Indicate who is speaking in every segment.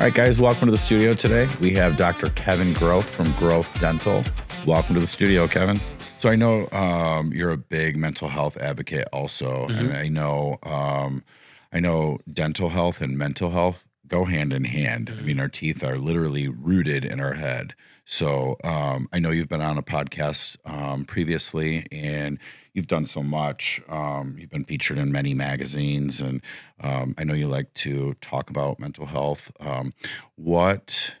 Speaker 1: All right, guys, welcome to the studio today. We have Dr. Kevin Groth from Groth Dental. Welcome to the studio, Kevin. So I know you're a big mental health advocate also, and I know dental health and mental health go hand in hand. I mean, our teeth are literally rooted in our head. So I know you've been on a podcast previously, and you've done so much. You've been featured in many magazines, and I know you like to talk about mental health. What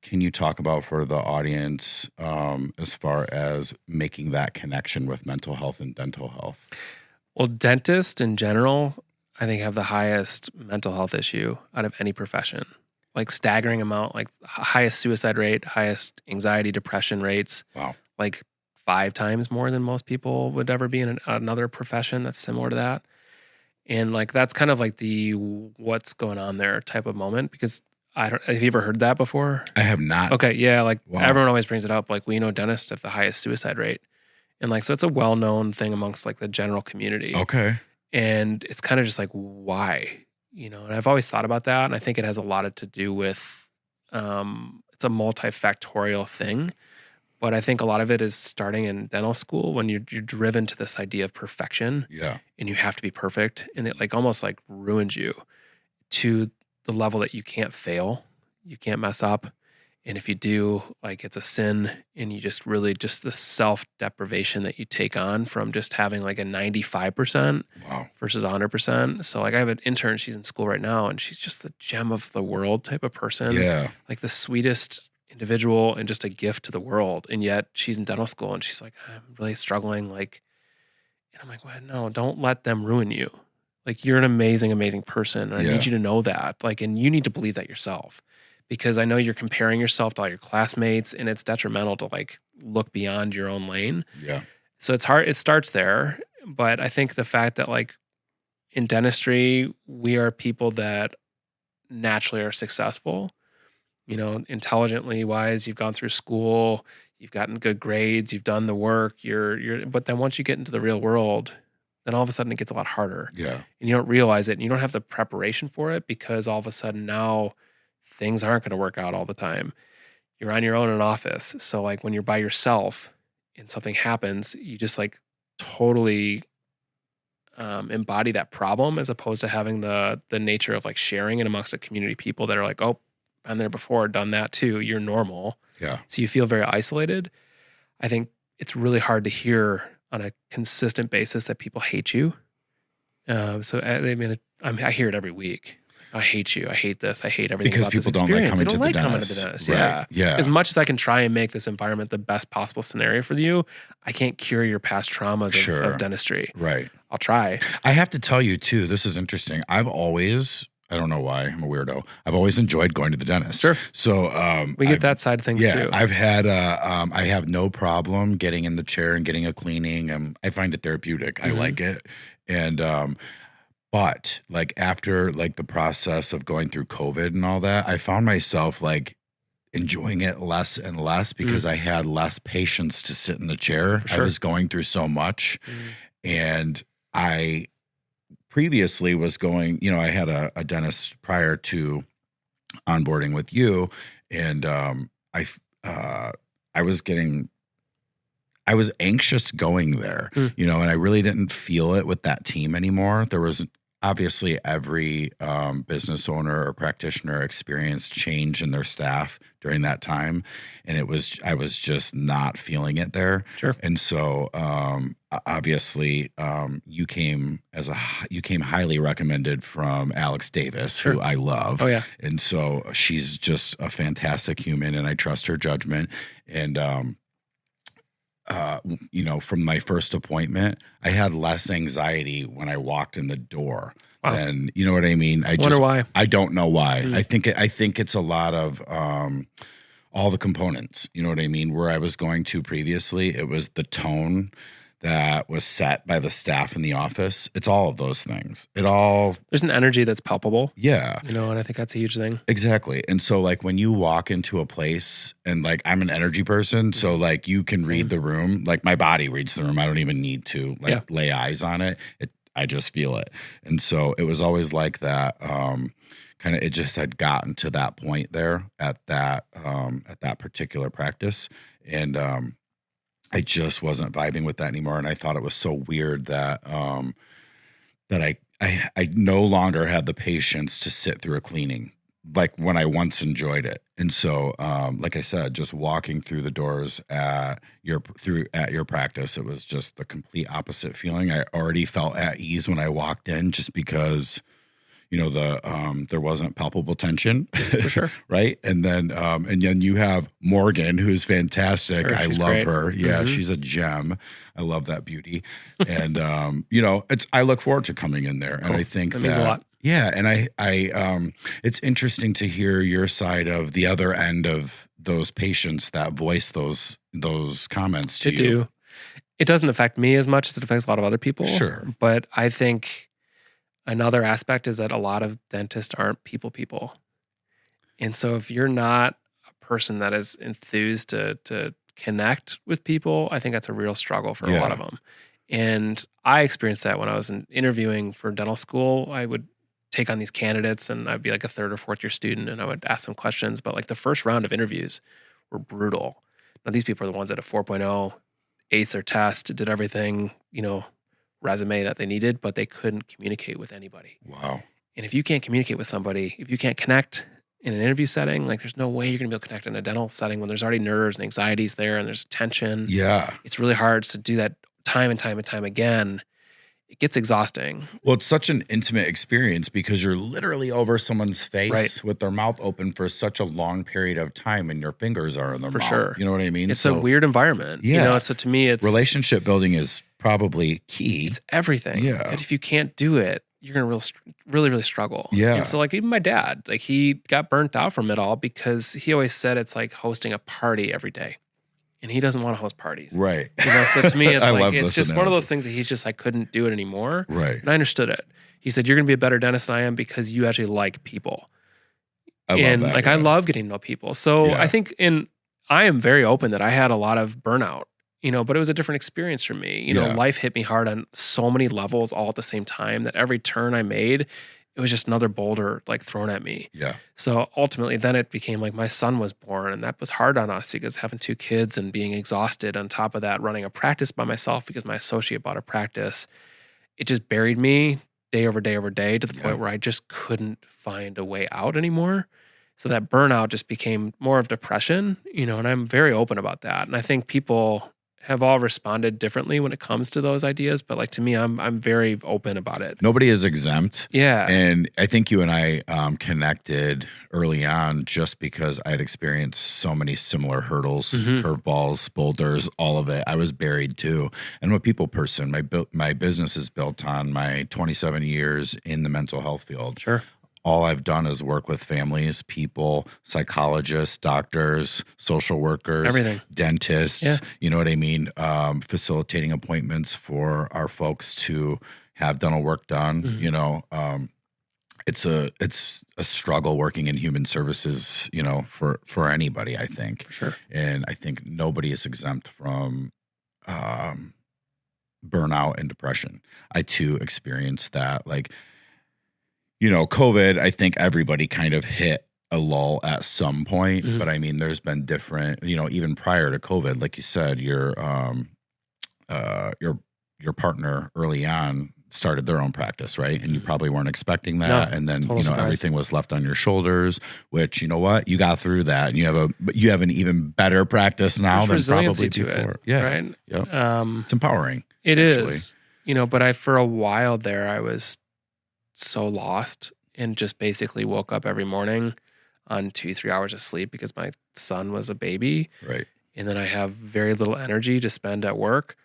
Speaker 1: can you talk about for the audience as far as making that connection with mental health and dental health?
Speaker 2: Well, dentists in general, I think, have the highest mental health issue out of any profession. Like staggering amount, like highest suicide rate, highest anxiety, depression rates.
Speaker 1: Wow.
Speaker 2: Like 5 times more than most people would ever be in another profession that's similar to that. And like that's kind of like the what's going on there type of moment, because have you ever heard that before?
Speaker 1: I have not.
Speaker 2: Okay, yeah, like
Speaker 1: Wow.
Speaker 2: everyone always brings it up. Like dentists have the highest suicide rate, and like so it's a well-known thing amongst like the general community.
Speaker 1: Okay.
Speaker 2: And it's kind of just like, why? And I've always thought about that. And I think it has a lot to do with, it's a multifactorial thing. But I think a lot of it is starting in dental school when you're driven to this idea of perfection.
Speaker 1: Yeah.
Speaker 2: And you have to be perfect. And it like almost like ruins you to the level that you can't fail. You can't mess up. And if you do, like it's a sin, and you just really just the self-deprivation that you take on from just having like a 95%
Speaker 1: Wow.
Speaker 2: versus 100%. So like I have an intern, she's in school right now, and she's just the gem of the world type of person.
Speaker 1: Yeah.
Speaker 2: Like the sweetest individual and just a gift to the world. And yet she's in dental school and she's like, I'm really struggling. Like, and I'm like, well, no, don't let them ruin you. Like you're an amazing, amazing person. And I need you to know that. Like, and you need to believe that yourself. Because I know you're comparing yourself to all your classmates, and it's detrimental to like look beyond your own lane.
Speaker 1: Yeah.
Speaker 2: So it's hard. It starts there. But I think the fact that like in dentistry, we are people that naturally are successful, intelligently wise, you've gone through school, you've gotten good grades, you've done the work, but then once you get into the real world, then all of a sudden it gets a lot harder.
Speaker 1: Yeah.
Speaker 2: And you don't realize it, and you don't have the preparation for it, because all of a sudden now things aren't going to work out all the time. You're on your own in an office. So like when you're by yourself and something happens, you just like totally embody that problem, as opposed to having the nature of like sharing it amongst a community of people that are like, oh, been there before, done that too. You're normal.
Speaker 1: Yeah.
Speaker 2: So you feel very isolated. I think it's really hard to hear on a consistent basis that people hate you. So I hear it every week. I hate you. I hate this. I hate everything
Speaker 1: Because
Speaker 2: about
Speaker 1: people
Speaker 2: this
Speaker 1: don't
Speaker 2: experience.
Speaker 1: like coming
Speaker 2: They
Speaker 1: to
Speaker 2: don't
Speaker 1: the
Speaker 2: like coming
Speaker 1: dentist.
Speaker 2: to the dentist.
Speaker 1: Right.
Speaker 2: Yeah.
Speaker 1: Yeah.
Speaker 2: As much as I can try and make this environment the best possible scenario for you, I can't cure your past traumas of dentistry.
Speaker 1: Right.
Speaker 2: I'll try.
Speaker 1: I have to tell you too, this is interesting. I don't know why, I'm a weirdo. I've always enjoyed going to the dentist.
Speaker 2: Sure.
Speaker 1: So
Speaker 2: we get that side of things too.
Speaker 1: I've had I have no problem getting in the chair and getting a cleaning. I find it therapeutic. I like it. And but like after like the process of going through COVID and all that, I found myself like enjoying it less and less because I had less patience to sit in the chair.
Speaker 2: For sure.
Speaker 1: I was going through so much. And I previously was going, I had a dentist prior to onboarding with you, and I was anxious going there, and I really didn't feel it with that team anymore. There was obviously every business owner or practitioner experienced change in their staff during that time, and I was just not feeling it there.
Speaker 2: Sure.
Speaker 1: And so obviously you came highly recommended from Alex Davis, who I love.
Speaker 2: Oh yeah.
Speaker 1: And so she's just a fantastic human, and I trust her judgment. And from my first appointment, I had less anxiety when I walked in the door.
Speaker 2: Wow.
Speaker 1: Than, you know what I mean? I
Speaker 2: wonder why.
Speaker 1: I don't know why. I think it's a lot of all the components. You know what I mean? Where I was going to previously, it was the tone that was set by the staff in the office. It's all of those things.
Speaker 2: There's an energy that's palpable.
Speaker 1: Yeah.
Speaker 2: And I think that's a huge thing.
Speaker 1: Exactly. And so like when you walk into a place, and like I'm an energy person, so like you can read the room, like my body reads the room. I don't even need to lay eyes on it. I just feel it. And so it was always like that. kind of, it just had gotten to that point there at that particular practice. And, I just wasn't vibing with that anymore. And I thought it was so weird that, that I no longer had the patience to sit through a cleaning like when I once enjoyed it. And so, like I said, just walking through the doors at your practice, it was just the complete opposite feeling. I already felt at ease when I walked in, just because, there wasn't palpable tension,
Speaker 2: For sure.
Speaker 1: right? And then you have Morgan, who's fantastic.
Speaker 2: Sure,
Speaker 1: I
Speaker 2: she's
Speaker 1: love
Speaker 2: great.
Speaker 1: her. Yeah,
Speaker 2: Mhm.
Speaker 1: she's a gem. I love that beauty. And I look forward to coming in there. And
Speaker 2: Cool.
Speaker 1: I think
Speaker 2: That means a lot.
Speaker 1: yeah, and it's interesting to hear your side of the other end of those patients that voice those comments to
Speaker 2: They
Speaker 1: you.
Speaker 2: do. It doesn't affect me as much as it affects a lot of other people.
Speaker 1: Sure.
Speaker 2: But I think another aspect is that a lot of dentists aren't people. And so if you're not a person that is enthused to connect with people, I think that's a real struggle for a lot
Speaker 1: Yeah.
Speaker 2: of them. And I experienced that when I was interviewing for dental school. I would take on these candidates and I'd be like a third or fourth year student and I would ask them questions. But like the first round of interviews were brutal. Now, these people are the ones that at 4.0 aced their test, did everything, resume that they needed, but they couldn't communicate with anybody.
Speaker 1: Wow.
Speaker 2: And if you can't communicate with somebody, if you can't connect in an interview setting, like there's no way you're gonna be able to connect in a dental setting when there's already nerves and anxieties there and there's tension.
Speaker 1: Yeah.
Speaker 2: It's really hard to do that time and time and time again. It gets exhausting.
Speaker 1: Well, it's such an intimate experience because you're literally over someone's face
Speaker 2: Right.
Speaker 1: with their mouth open for such a long period of time, and your fingers are in their
Speaker 2: For
Speaker 1: mouth.
Speaker 2: sure.
Speaker 1: You know what I mean?
Speaker 2: It's a weird environment.
Speaker 1: Yeah.
Speaker 2: So to me, it's
Speaker 1: Relationship building is probably key.
Speaker 2: it's everything.
Speaker 1: Yeah.
Speaker 2: And if you can't do it, you're gonna really, really struggle.
Speaker 1: Yeah.
Speaker 2: And so like even my dad, like he got burnt out from it all because he always said it's like hosting a party every day. And he doesn't want to host parties.
Speaker 1: Right.
Speaker 2: So to me, it's
Speaker 1: I
Speaker 2: like
Speaker 1: love
Speaker 2: it's
Speaker 1: this
Speaker 2: just one of
Speaker 1: analogy.
Speaker 2: those things that he's just like couldn't do it anymore.
Speaker 1: Right.
Speaker 2: And I understood it. He said, "You're gonna be a better dentist than I am because you actually like people."
Speaker 1: I love
Speaker 2: And
Speaker 1: that.
Speaker 2: like
Speaker 1: guy.
Speaker 2: I love getting to know people. So
Speaker 1: Yeah.
Speaker 2: I think I am very open that I had a lot of burnout, but it was a different experience for me.
Speaker 1: Yeah.
Speaker 2: Life hit me hard on so many levels all at the same time that every turn I made, it was just another boulder like thrown at me.
Speaker 1: Yeah.
Speaker 2: So ultimately then it became like my son was born and that was hard on us because having two kids and being exhausted on top of that, running a practice by myself because my associate bought a practice, it just buried me day over day over day to the
Speaker 1: Yeah.
Speaker 2: point where I just couldn't find a way out anymore. So that burnout just became more of depression, and I'm very open about that. And I think people have all responded differently when it comes to those ideas, but like to me, I'm very open about it.
Speaker 1: Nobody is exempt.
Speaker 2: Yeah.
Speaker 1: And I think you and I connected early on just because I had experienced so many similar hurdles,
Speaker 2: Mhm.
Speaker 1: curveballs, boulders, all of it. I was buried too. And I'm a people person. My business is built on my 27 years in the mental health field.
Speaker 2: Sure.
Speaker 1: All I've done is work with families, people, psychologists, doctors, social workers,
Speaker 2: Everything.
Speaker 1: dentists,
Speaker 2: Yeah.
Speaker 1: you know what I mean? Facilitating appointments for our folks to have dental work done.
Speaker 2: Mhm.
Speaker 1: It's a struggle working in human services, for anybody, I think.
Speaker 2: For sure.
Speaker 1: And I think nobody is exempt from burnout and depression. I too experienced that. Like, COVID, I think everybody kind of hit a lull at some point,
Speaker 2: Mhm.
Speaker 1: but I mean, there's been different, even prior to COVID, like you said, your partner early on started their own practice, right? And you probably weren't expecting that.
Speaker 2: No,
Speaker 1: And then,
Speaker 2: total surprise.
Speaker 1: everything was left on your shoulders, which, you know what, you got through that and you have an even better practice now
Speaker 2: There's
Speaker 1: than
Speaker 2: resiliency
Speaker 1: probably
Speaker 2: to
Speaker 1: before.
Speaker 2: it.
Speaker 1: Yeah.
Speaker 2: Right.
Speaker 1: Yep. It's empowering.
Speaker 2: It
Speaker 1: actually.
Speaker 2: is, but for a while there, I was so lost and just basically woke up every morning on 2-3 hours of sleep because my son was a baby.
Speaker 1: Right.
Speaker 2: And then I have very little energy to spend at work.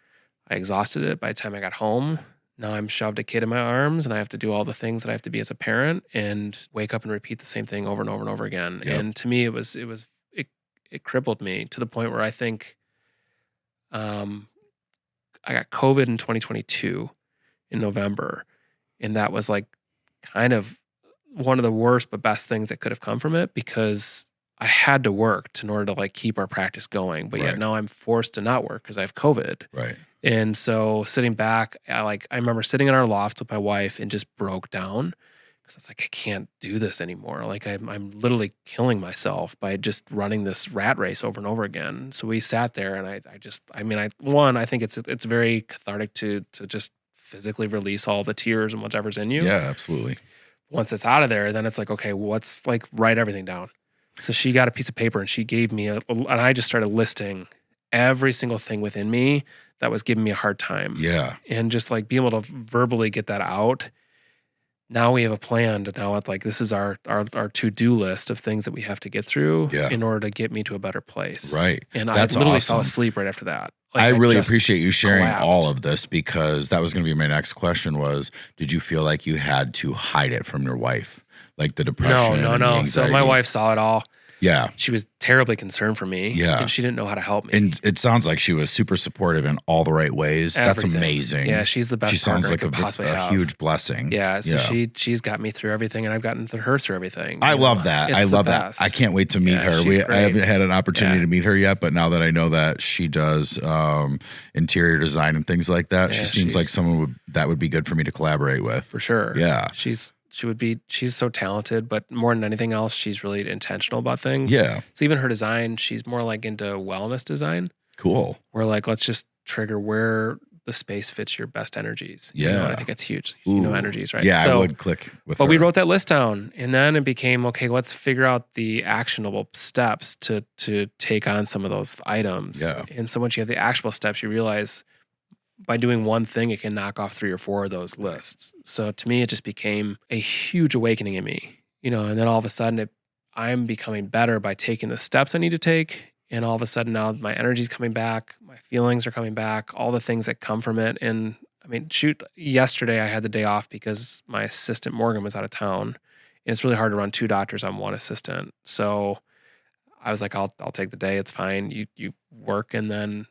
Speaker 2: I exhausted it by the time I got home. Now I'm shoved a kid in my arms and I have to do all the things that I have to be as a parent and wake up and repeat the same thing over and over and over again.
Speaker 1: Yep.
Speaker 2: And to me, it crippled me to the point where I think I got COVID in 2022 in November. And that was like kind of one of the worst but best things that could have come from it because I had to work in order to like keep our practice going. But
Speaker 1: Right.
Speaker 2: yet now I'm forced to not work because I have COVID.
Speaker 1: Right.
Speaker 2: And so sitting back, I remember sitting in our loft with my wife and just broke down 'Cause I was like, I can't do this anymore. Like I'm literally killing myself by just running this rat race over and over again. So we sat there and I think it's very cathartic to just physically release all the tears and whatever's in you.
Speaker 1: Yeah, absolutely.
Speaker 2: Once it's out of there, then it's like, okay, what's like, write everything down. So she got a piece of paper and she gave me and I just started listing every single thing within me that was giving me a hard time.
Speaker 1: Yeah.
Speaker 2: And just like being able to verbally get that out. Now we have a plan to now it's like, this is our to-do list of things that we have to get through in order to get me to a better place.
Speaker 1: Right.
Speaker 2: And
Speaker 1: That's
Speaker 2: I literally
Speaker 1: awesome.
Speaker 2: fell asleep right after that. Like,
Speaker 1: I really
Speaker 2: just
Speaker 1: appreciate you sharing
Speaker 2: collapsed.
Speaker 1: all of this, because that was going to be my next question was, did you feel like you had to hide it from your wife? Like the depression?
Speaker 2: No.
Speaker 1: and the
Speaker 2: So my
Speaker 1: anxiety?
Speaker 2: wife saw it all.
Speaker 1: Yeah.
Speaker 2: She was terribly concerned for me.
Speaker 1: Yeah.
Speaker 2: And she didn't know how to help me.
Speaker 1: And it sounds like she was super supportive in all the right ways. That's
Speaker 2: Everything.
Speaker 1: amazing.
Speaker 2: Yeah, she's the best
Speaker 1: She sounds
Speaker 2: partner I
Speaker 1: like
Speaker 2: could possibly
Speaker 1: a
Speaker 2: have.
Speaker 1: huge blessing.
Speaker 2: Yeah, so she's got me through everything, and I've gotten her through everything.
Speaker 1: I love that. I love that. I can't wait to meet her.
Speaker 2: she's
Speaker 1: I
Speaker 2: great.
Speaker 1: haven't had an opportunity to meet her yet, but now that I know that she does interior design and things like that, she seems like someone that would be good for me to collaborate with.
Speaker 2: For sure.
Speaker 1: Yeah.
Speaker 2: She's so talented, but more than anything else, she's really intentional about things.
Speaker 1: Yeah.
Speaker 2: So even her design, she's more like into wellness design.
Speaker 1: Cool.
Speaker 2: Where like, let's just trigger where the space fits your best energies. You know, and I think it's huge. You know, energies, right?
Speaker 1: Yeah,
Speaker 2: so,
Speaker 1: I would click with her.
Speaker 2: But we wrote that list down, and then it became, okay, let's figure out the actionable steps to take on some of those items.
Speaker 1: Yeah.
Speaker 2: And so once you have the actionable steps, you realize by doing one thing, it can knock off 3 or 4 of those lists. So to me, it just became a huge awakening in me, you know, and then all of a sudden I'm becoming better by taking the steps I need to take. And all of a sudden now my energy's coming back, my feelings are coming back, all the things that come from it. And I mean, shoot, yesterday I had the day off because my assistant Morgan was out of town, and it's really hard to run 2 doctors on 1 assistant. So I was like, I'll take the day. It's fine. You work. And then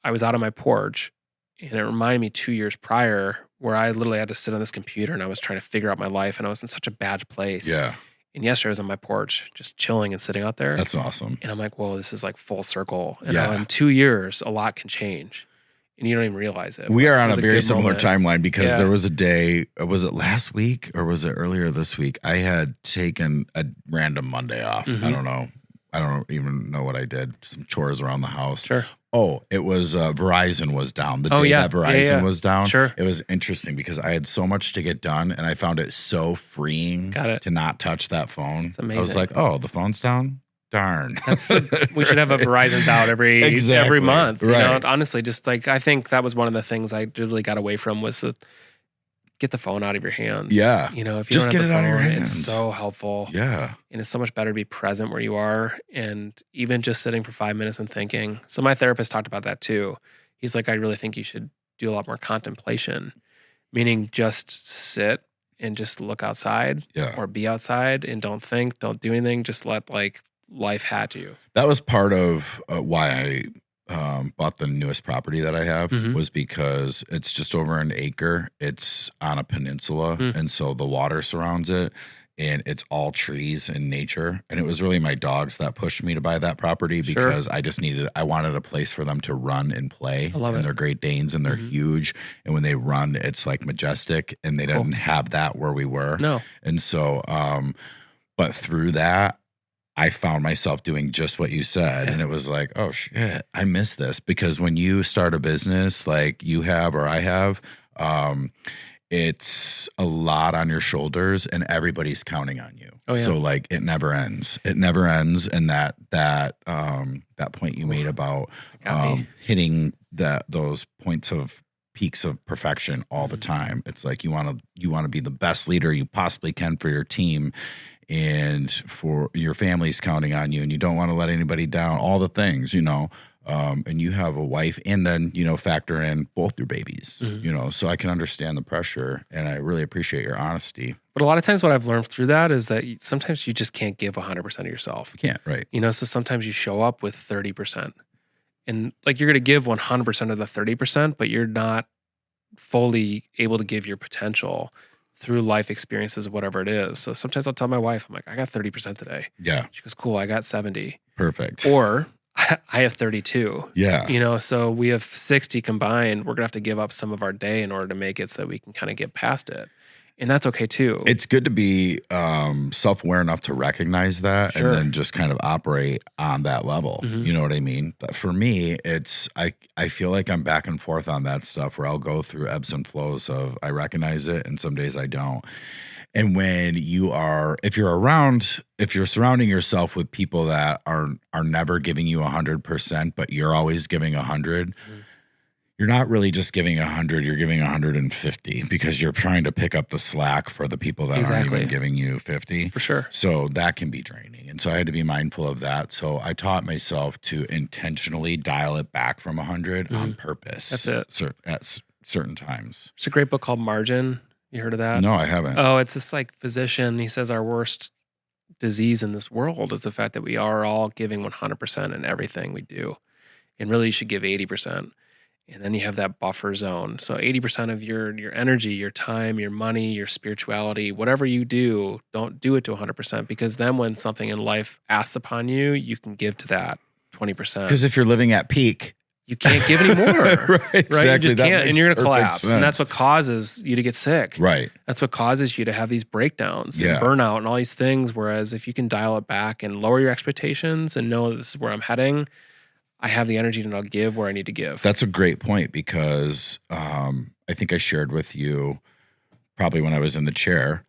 Speaker 2: I was out on my porch, and it reminded me 2 years prior where I literally had to sit on this computer and I was trying to figure out my life, and I was in such a bad place.
Speaker 1: Yeah.
Speaker 2: And yesterday I was on my porch just chilling and sitting out there.
Speaker 1: That's awesome.
Speaker 2: And I'm like, whoa, this is like full circle. And
Speaker 1: Yeah.
Speaker 2: in 2 years, a lot can change. And you don't even realize it.
Speaker 1: We are on
Speaker 2: It was
Speaker 1: a very
Speaker 2: good
Speaker 1: similar
Speaker 2: moment.
Speaker 1: timeline, because
Speaker 2: Yeah.
Speaker 1: there was a day, was it last week or was it earlier this week? I had taken a random Monday off.
Speaker 2: Mhm.
Speaker 1: I don't know. I don't even know what I did. Some chores around the house.
Speaker 2: Sure.
Speaker 1: Oh, it was Verizon was down. The
Speaker 2: Oh,
Speaker 1: day
Speaker 2: yeah.
Speaker 1: that Verizon
Speaker 2: Yeah.
Speaker 1: was down.
Speaker 2: Sure.
Speaker 1: It was interesting because I had so much to get done, and I found it so freeing
Speaker 2: Got it.
Speaker 1: to not touch that phone.
Speaker 2: It's
Speaker 1: I was
Speaker 2: amazing.
Speaker 1: like, oh, the phone's down? Darn.
Speaker 2: We should have a Verizon's out every
Speaker 1: Exactly.
Speaker 2: month. You
Speaker 1: Right.
Speaker 2: know, honestly, just like I think that was one of the things I really got away from was to get the phone out of your hands.
Speaker 1: Yeah.
Speaker 2: You know, if you
Speaker 1: Just
Speaker 2: don't have
Speaker 1: get
Speaker 2: the
Speaker 1: it out
Speaker 2: phone,
Speaker 1: of your
Speaker 2: it's
Speaker 1: hands.
Speaker 2: so helpful.
Speaker 1: Yeah.
Speaker 2: And it's so much better to be present where you are, and even just sitting for 5 minutes and thinking. So my therapist talked about that too. He's like, I really think you should do a lot more contemplation, meaning just sit and just look outside
Speaker 1: Yeah.
Speaker 2: or be outside and don't think, don't do anything. Just let like life hat you.
Speaker 1: That was part of why I bought the newest property that I have,
Speaker 2: Mhm.
Speaker 1: was because it's just over an acre. It's on a peninsula, and so the water surrounds it, and it's all trees and nature. And it was really my dogs that pushed me to buy that property,
Speaker 2: Sure.
Speaker 1: because I wanted a place for them to run and play.
Speaker 2: I love
Speaker 1: and
Speaker 2: it.
Speaker 1: they're Great Danes, and they're huge. And when they run, it's like majestic, and they didn't have that where we were.
Speaker 2: No.
Speaker 1: And so, but through that, I found myself doing just what you said.
Speaker 2: Yeah.
Speaker 1: And it was like, oh shit, I miss this. Because when you start a business like you have or I have, it's a lot on your shoulders, and everybody's counting on you.
Speaker 2: Oh, yeah.
Speaker 1: So like it never ends. It never ends. And that point you made about
Speaker 2: Got me.
Speaker 1: hitting those points of peaks of perfection all the time. It's like you want to be the best leader you possibly can for your team, and for your family's counting on you, and you don't want to let anybody down, all the things, you know. And you have a wife, and then, you know, factor in both your babies, you know, so I can understand the pressure, and I really appreciate your honesty.
Speaker 2: But a lot of times what I've learned through that is that sometimes you just can't give 100% of yourself.
Speaker 1: You can't, right?
Speaker 2: You know, so sometimes you show up with 30%. And like you're going to give 100% of the 30%, but you're not fully able to give your potential through life experiences of whatever it is. So sometimes I'll tell my wife, I'm like, I got 30% today.
Speaker 1: Yeah.
Speaker 2: She goes, cool, I got 70.
Speaker 1: Perfect.
Speaker 2: Or I have 32.
Speaker 1: Yeah.
Speaker 2: You know, so we have 60 combined. We're going to have to give up some of our day in order to make it so that we can kind of get past it. And that's okay too.
Speaker 1: It's good to be self-aware enough to recognize that
Speaker 2: Sure.
Speaker 1: and then just kind of operate on that level.
Speaker 2: Mhm.
Speaker 1: You know what I mean? But for me, it's I feel like I'm back and forth on that stuff where I'll go through ebbs and flows of I recognize it and some days I don't. And when if you're surrounding yourself with people that are never giving you 100%, but you're always giving 100,
Speaker 2: Mhm.
Speaker 1: you're not really just giving 100, you're giving 150 because you're trying to pick up the slack for the people that aren't
Speaker 2: Exactly.
Speaker 1: even giving you 50.
Speaker 2: For sure.
Speaker 1: So that can be draining. And so I had to be mindful of that. So I taught myself to intentionally dial it back from 100 on purpose.
Speaker 2: That's it.
Speaker 1: At certain times.
Speaker 2: There's a great book called Margin. You heard of that?
Speaker 1: No, I haven't.
Speaker 2: Oh, it's this like physician. He says our worst disease in this world is the fact that we are all giving 100% in everything we do. And really you should give 80%. And then you have that buffer zone. So 80% of your energy, your time, your money, your spirituality, whatever you do, don't do it to 100%, because then when something in life asks upon you, you can give to that 20%.
Speaker 1: Because if you're living at peak,
Speaker 2: you can't give anymore.
Speaker 1: right, exactly.
Speaker 2: You just
Speaker 1: That
Speaker 2: can't, and
Speaker 1: makes
Speaker 2: you're going to
Speaker 1: perfect
Speaker 2: collapse.
Speaker 1: sense.
Speaker 2: And that's what causes you to get sick.
Speaker 1: Right.
Speaker 2: That's what causes you to have these breakdowns
Speaker 1: Yeah.
Speaker 2: and burnout and all these things. Whereas if you can dial it back and lower your expectations and know this is where I'm heading, I have the energy to now give where I need to give.
Speaker 1: That's a great point because I think I shared with you probably when I was in the chair.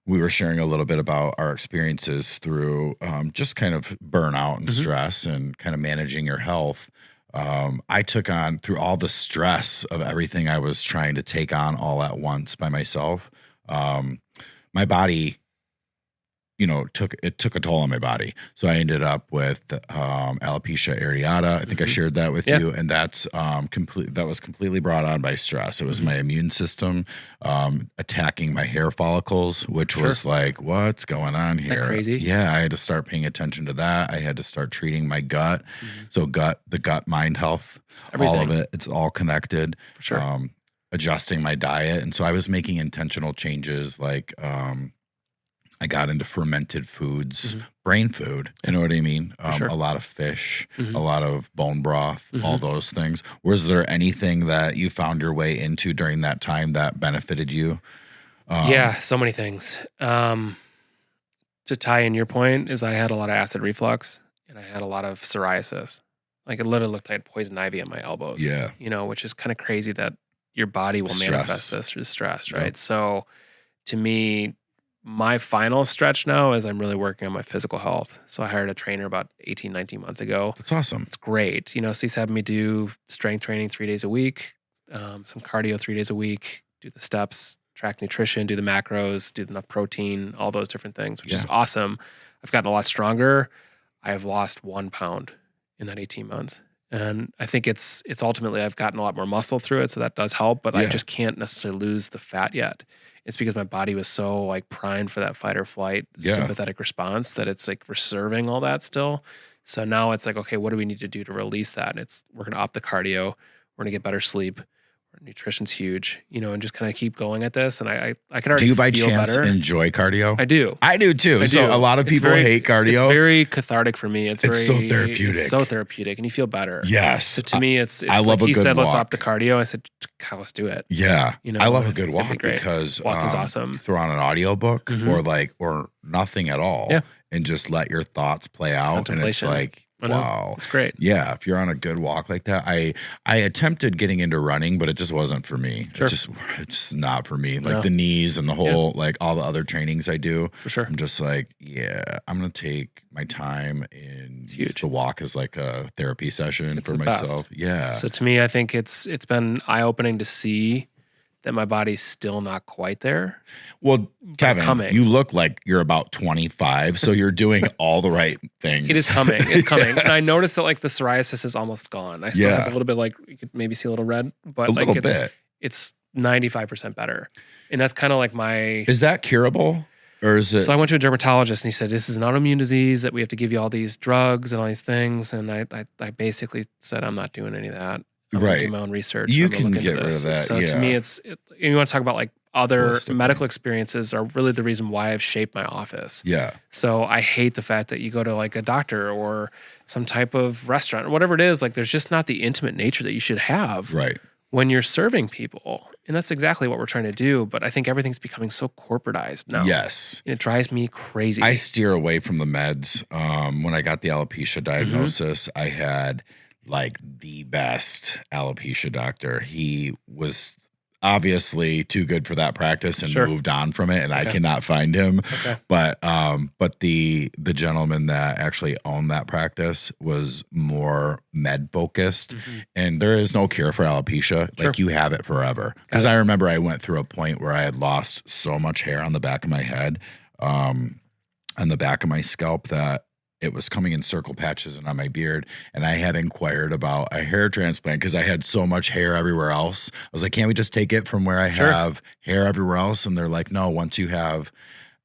Speaker 1: We were sharing a little bit about our experiences through just kind of burnout and stress and kind of managing your health. I took on through all the stress of everything I was trying to take on all at once by myself. My body, took a toll on my body. So I ended up with alopecia areata. I think I shared that with you, and that's that was completely brought on by stress. It was my immune system attacking my hair follicles, which was like, what's going on here?
Speaker 2: That crazy?
Speaker 1: Yeah, I had to start paying attention to that. I had to start treating my gut. So the gut mind health, all of it, it's all connected.
Speaker 2: For sure.
Speaker 1: Adjusting my diet. And so I was making intentional changes like I got into fermented foods, brain food. You know what I mean?
Speaker 2: Sure.
Speaker 1: A lot of fish, a lot of bone broth, all those things. Was there anything that you found your way into during that time that benefited you?
Speaker 2: Yeah, so many things. To tie in your point is I had a lot of acid reflux and I had a lot of psoriasis. Like it literally looked like poison ivy at my elbows.
Speaker 1: Yeah.
Speaker 2: Which is kind of crazy that your body will manifest this through stress, right?
Speaker 1: Yep.
Speaker 2: So to me, my final stretch now is I'm really working on my physical health. So I hired a trainer about 18, 19 months ago.
Speaker 1: That's awesome.
Speaker 2: It's great. So he's having me do strength training 3 days a week, some cardio 3 days a week, do the steps, track nutrition, do the macros, do enough protein, all those different things, which is awesome. I've gotten a lot stronger. I have lost 1 pound in that 18 months. And I think it's ultimately I've gotten a lot more muscle through it. So that does help, but I just can't necessarily lose the fat yet. It's because my body was so like primed for that fight or flight sympathetic response that it's like reserving all that still. So now it's like, okay, what do we need to do to release that? And we're going to up the cardio. We're going to get better sleep. Nutrition's huge, and just kind of keep going at this. And I can already feel better.
Speaker 1: Do you by chance enjoy cardio?
Speaker 2: I do.
Speaker 1: I do too. So a lot of people hate cardio.
Speaker 2: It's very cathartic for me. It's
Speaker 1: so therapeutic.
Speaker 2: It's so therapeutic and you feel better.
Speaker 1: Yes.
Speaker 2: So to me, it's
Speaker 1: I love
Speaker 2: like he said,
Speaker 1: walk.
Speaker 2: let's up the cardio. I said, God, let's do it.
Speaker 1: Yeah. I love a good walk because
Speaker 2: walking's awesome.
Speaker 1: Throw on an audiobook or nothing at all and just let your thoughts play out. And it's like, wow.
Speaker 2: It's great.
Speaker 1: Yeah. If you're on a good walk like that, I attempted getting into running, but it just wasn't for me.
Speaker 2: Sure.
Speaker 1: It's just not for me. Like the knees and the whole, like all the other trainings I do.
Speaker 2: For sure.
Speaker 1: I'm just like, I'm going to take my time and use the walk as like a therapy session for myself.
Speaker 2: Best.
Speaker 1: Yeah.
Speaker 2: So to me, I think it's been eye-opening to see that my body's still not quite there.
Speaker 1: Well, Kevin, you look like you're about 25, so you're doing all the right things.
Speaker 2: It is coming. It's coming. And I noticed that like the psoriasis is almost gone. I still have a little bit, like you could maybe see a little red, but like it's 95% better. And that's kind of like my...
Speaker 1: Is that curable? Or is it...
Speaker 2: So I went to a dermatologist and he said, this is an autoimmune disease that we have to give you all these drugs and all these things. And I basically said, I'm not doing any of that. I'm doing my own research.
Speaker 1: You can get rid of that.
Speaker 2: So to me, you want to talk about like other medical experiences are really the reason why I've shaped my office.
Speaker 1: Yeah.
Speaker 2: So I hate the fact that you go to like a doctor or some type of restaurant or whatever it is, like there's just not the intimate nature that you should have.
Speaker 1: Right.
Speaker 2: when you're serving people, and that's exactly what we're trying to do, but I think everything's becoming so corporatized now.
Speaker 1: Yes.
Speaker 2: And it drives me crazy.
Speaker 1: I steer away from the meds. When I got the alopecia diagnosis, I had like the best alopecia doctor. He was obviously too good for that practice and
Speaker 2: Sure.
Speaker 1: moved on from it, and I
Speaker 2: Okay.
Speaker 1: cannot find him.
Speaker 2: Okay.
Speaker 1: But the gentleman that actually owned that practice was more med focused, and there is no cure for alopecia.
Speaker 2: Sure.
Speaker 1: Like you have it forever. Because I remember I went through a point where I had lost so much hair on the back of my head, on the back of my scalp, that it was coming in circle patches and on my beard. And I had inquired about a hair transplant because I had so much hair everywhere else. I was like, can't we just take it from where I have hair everywhere else? And they're like, no, once you have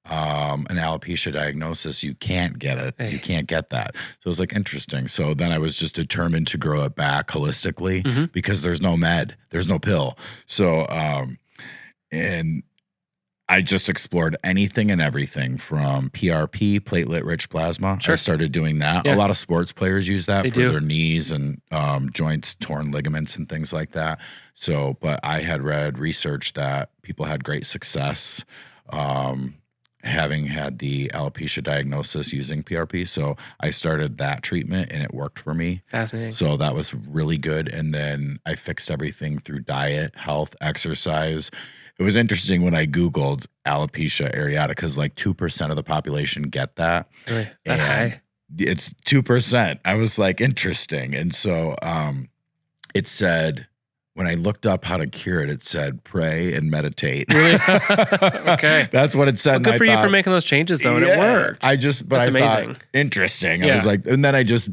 Speaker 1: an alopecia diagnosis, you can't get it. You can't get that. So it was like, interesting. So then I was just determined to grow it back holistically because there's no med, there's no pill. So, and I just explored anything and everything from PRP, platelet-rich plasma.
Speaker 2: Sure.
Speaker 1: I started doing that.
Speaker 2: Yeah.
Speaker 1: A lot of sports players use that
Speaker 2: They
Speaker 1: for
Speaker 2: do.
Speaker 1: their knees and joints, torn ligaments and things like that. So, but I had read research that people had great success having had the alopecia diagnosis using PRP. So I started that treatment and it worked for me.
Speaker 2: Fascinating.
Speaker 1: So that was really good. And then I fixed everything through diet, health, exercise. It was interesting when I Googled alopecia areata because like 2% of the population get that.
Speaker 2: Really? That high?
Speaker 1: It's 2%. I was like, interesting. And so it said, when I looked up how to cure it, it said pray and meditate.
Speaker 2: Really? Okay.
Speaker 1: That's what it said.
Speaker 2: Well, good for you for making those changes though, and it worked.
Speaker 1: That's
Speaker 2: amazing.
Speaker 1: Thought, interesting. I was like, and then I just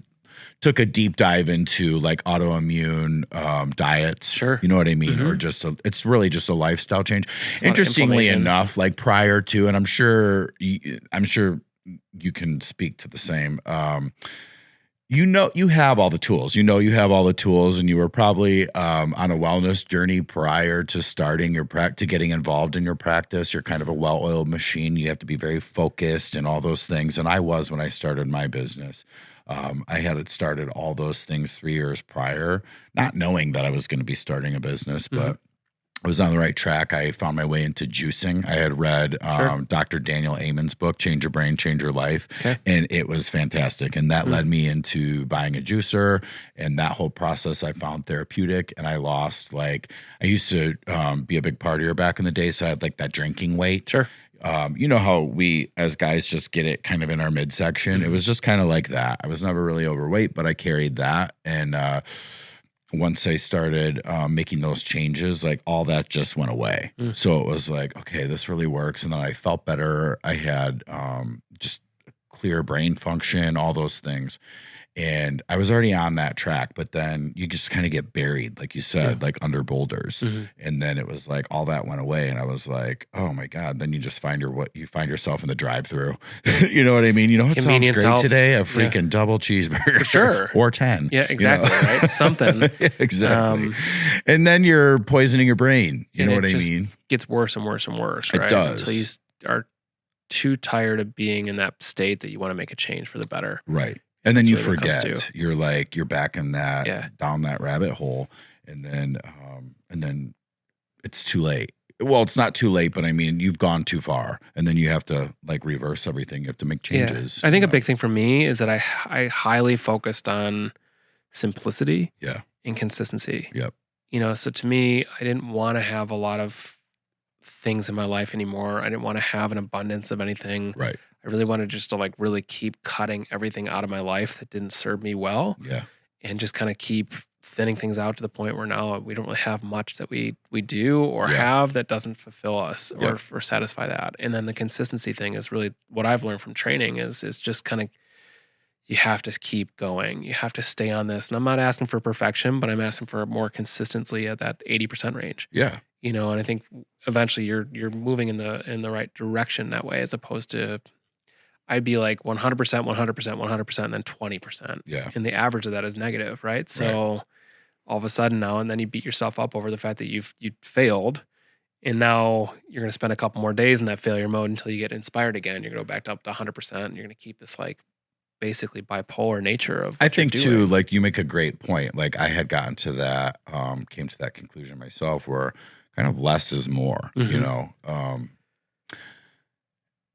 Speaker 1: took a deep dive into like autoimmune diets.
Speaker 2: Sure.
Speaker 1: You know what I mean? Or just it's really just a lifestyle change.
Speaker 2: It's a lot of
Speaker 1: Interestingly
Speaker 2: inflammation.
Speaker 1: enough, like prior to, and I'm sure you can speak to the same. You have all the tools. You have all the tools, and you were probably on a wellness journey prior to starting your to getting involved in your practice. You're kind of a well-oiled machine. You have to be very focused and all those things. And I was when I started my business. I had started all those things 3 years prior, not knowing that I was going to be starting a business, but I was on the right track. I found my way into juicing. I had read Dr. Daniel Amen's book, Change Your Brain, Change Your Life, and it was fantastic. And that led me into buying a juicer, and that whole process I found therapeutic. And I lost I used to be a big partier back in the day, so I had like that drinking weight.
Speaker 2: Sure.
Speaker 1: You know how we as guys just get it kind of in our midsection. It was just kind of like that. I was never really overweight, but I carried that. And once I started making those changes, like all that just went away. So it was like, okay, this really works. And then I felt better. I had just clear brain function, all those things. And I was already on that track, but then you just kind of get buried, like you said, like under boulders. And then it was like all that went away, and I was like, oh my God. Then you just find yourself in the drive-through. You know what I mean? You know what sounds
Speaker 2: Convenience
Speaker 1: great
Speaker 2: helps.
Speaker 1: today? A freaking double cheeseburger.
Speaker 2: For sure.
Speaker 1: Or 10.
Speaker 2: Yeah, exactly. Right? Something.
Speaker 1: Exactly. And then you're poisoning your brain. You know what I mean?
Speaker 2: Gets worse and worse and worse, right?
Speaker 1: It does.
Speaker 2: Until you are too tired of being in that state that you want to make a change for the better.
Speaker 1: Right. And then you
Speaker 2: That's really what it comes
Speaker 1: forget. You're like, you're back in that, down that rabbit hole. And then it's too late. Well, it's not too late, but I mean, you've gone too far, and then you have to like reverse everything. You have to make changes.
Speaker 2: I think a big thing for me is that I highly focused on simplicity and consistency.
Speaker 1: Yep.
Speaker 2: So to me, I didn't want to have a lot of things in my life anymore. I didn't want to have an abundance of anything.
Speaker 1: Right.
Speaker 2: I really wanted just to like really keep cutting everything out of my life that didn't serve me well.
Speaker 1: Yeah.
Speaker 2: And just kind of keep thinning things out to the point where now we don't really have much that we do or have that doesn't fulfill us or satisfy that. And then the consistency thing is really what I've learned from training is just kind of, you have to keep going. You have to stay on this. And I'm not asking for perfection, but I'm asking for more consistency at that 80% range.
Speaker 1: Yeah.
Speaker 2: And I think eventually you're moving in the right direction that way, as opposed to I'd be like 100%, 100%, 100%, and then 20%.
Speaker 1: Yeah.
Speaker 2: And the average of that is negative, right? So all of a sudden now, and then you beat yourself up over the fact that you failed. And now you're going to spend a couple more days in that failure mode until you get inspired again. You're going to go back up to 100%. And you're going to keep this like basically bipolar nature of
Speaker 1: I
Speaker 2: what you're
Speaker 1: think too,
Speaker 2: doing.
Speaker 1: like you make a great point. Like I had gotten to that, came to that conclusion myself where kind of less is more, you
Speaker 2: Mhm.
Speaker 1: know.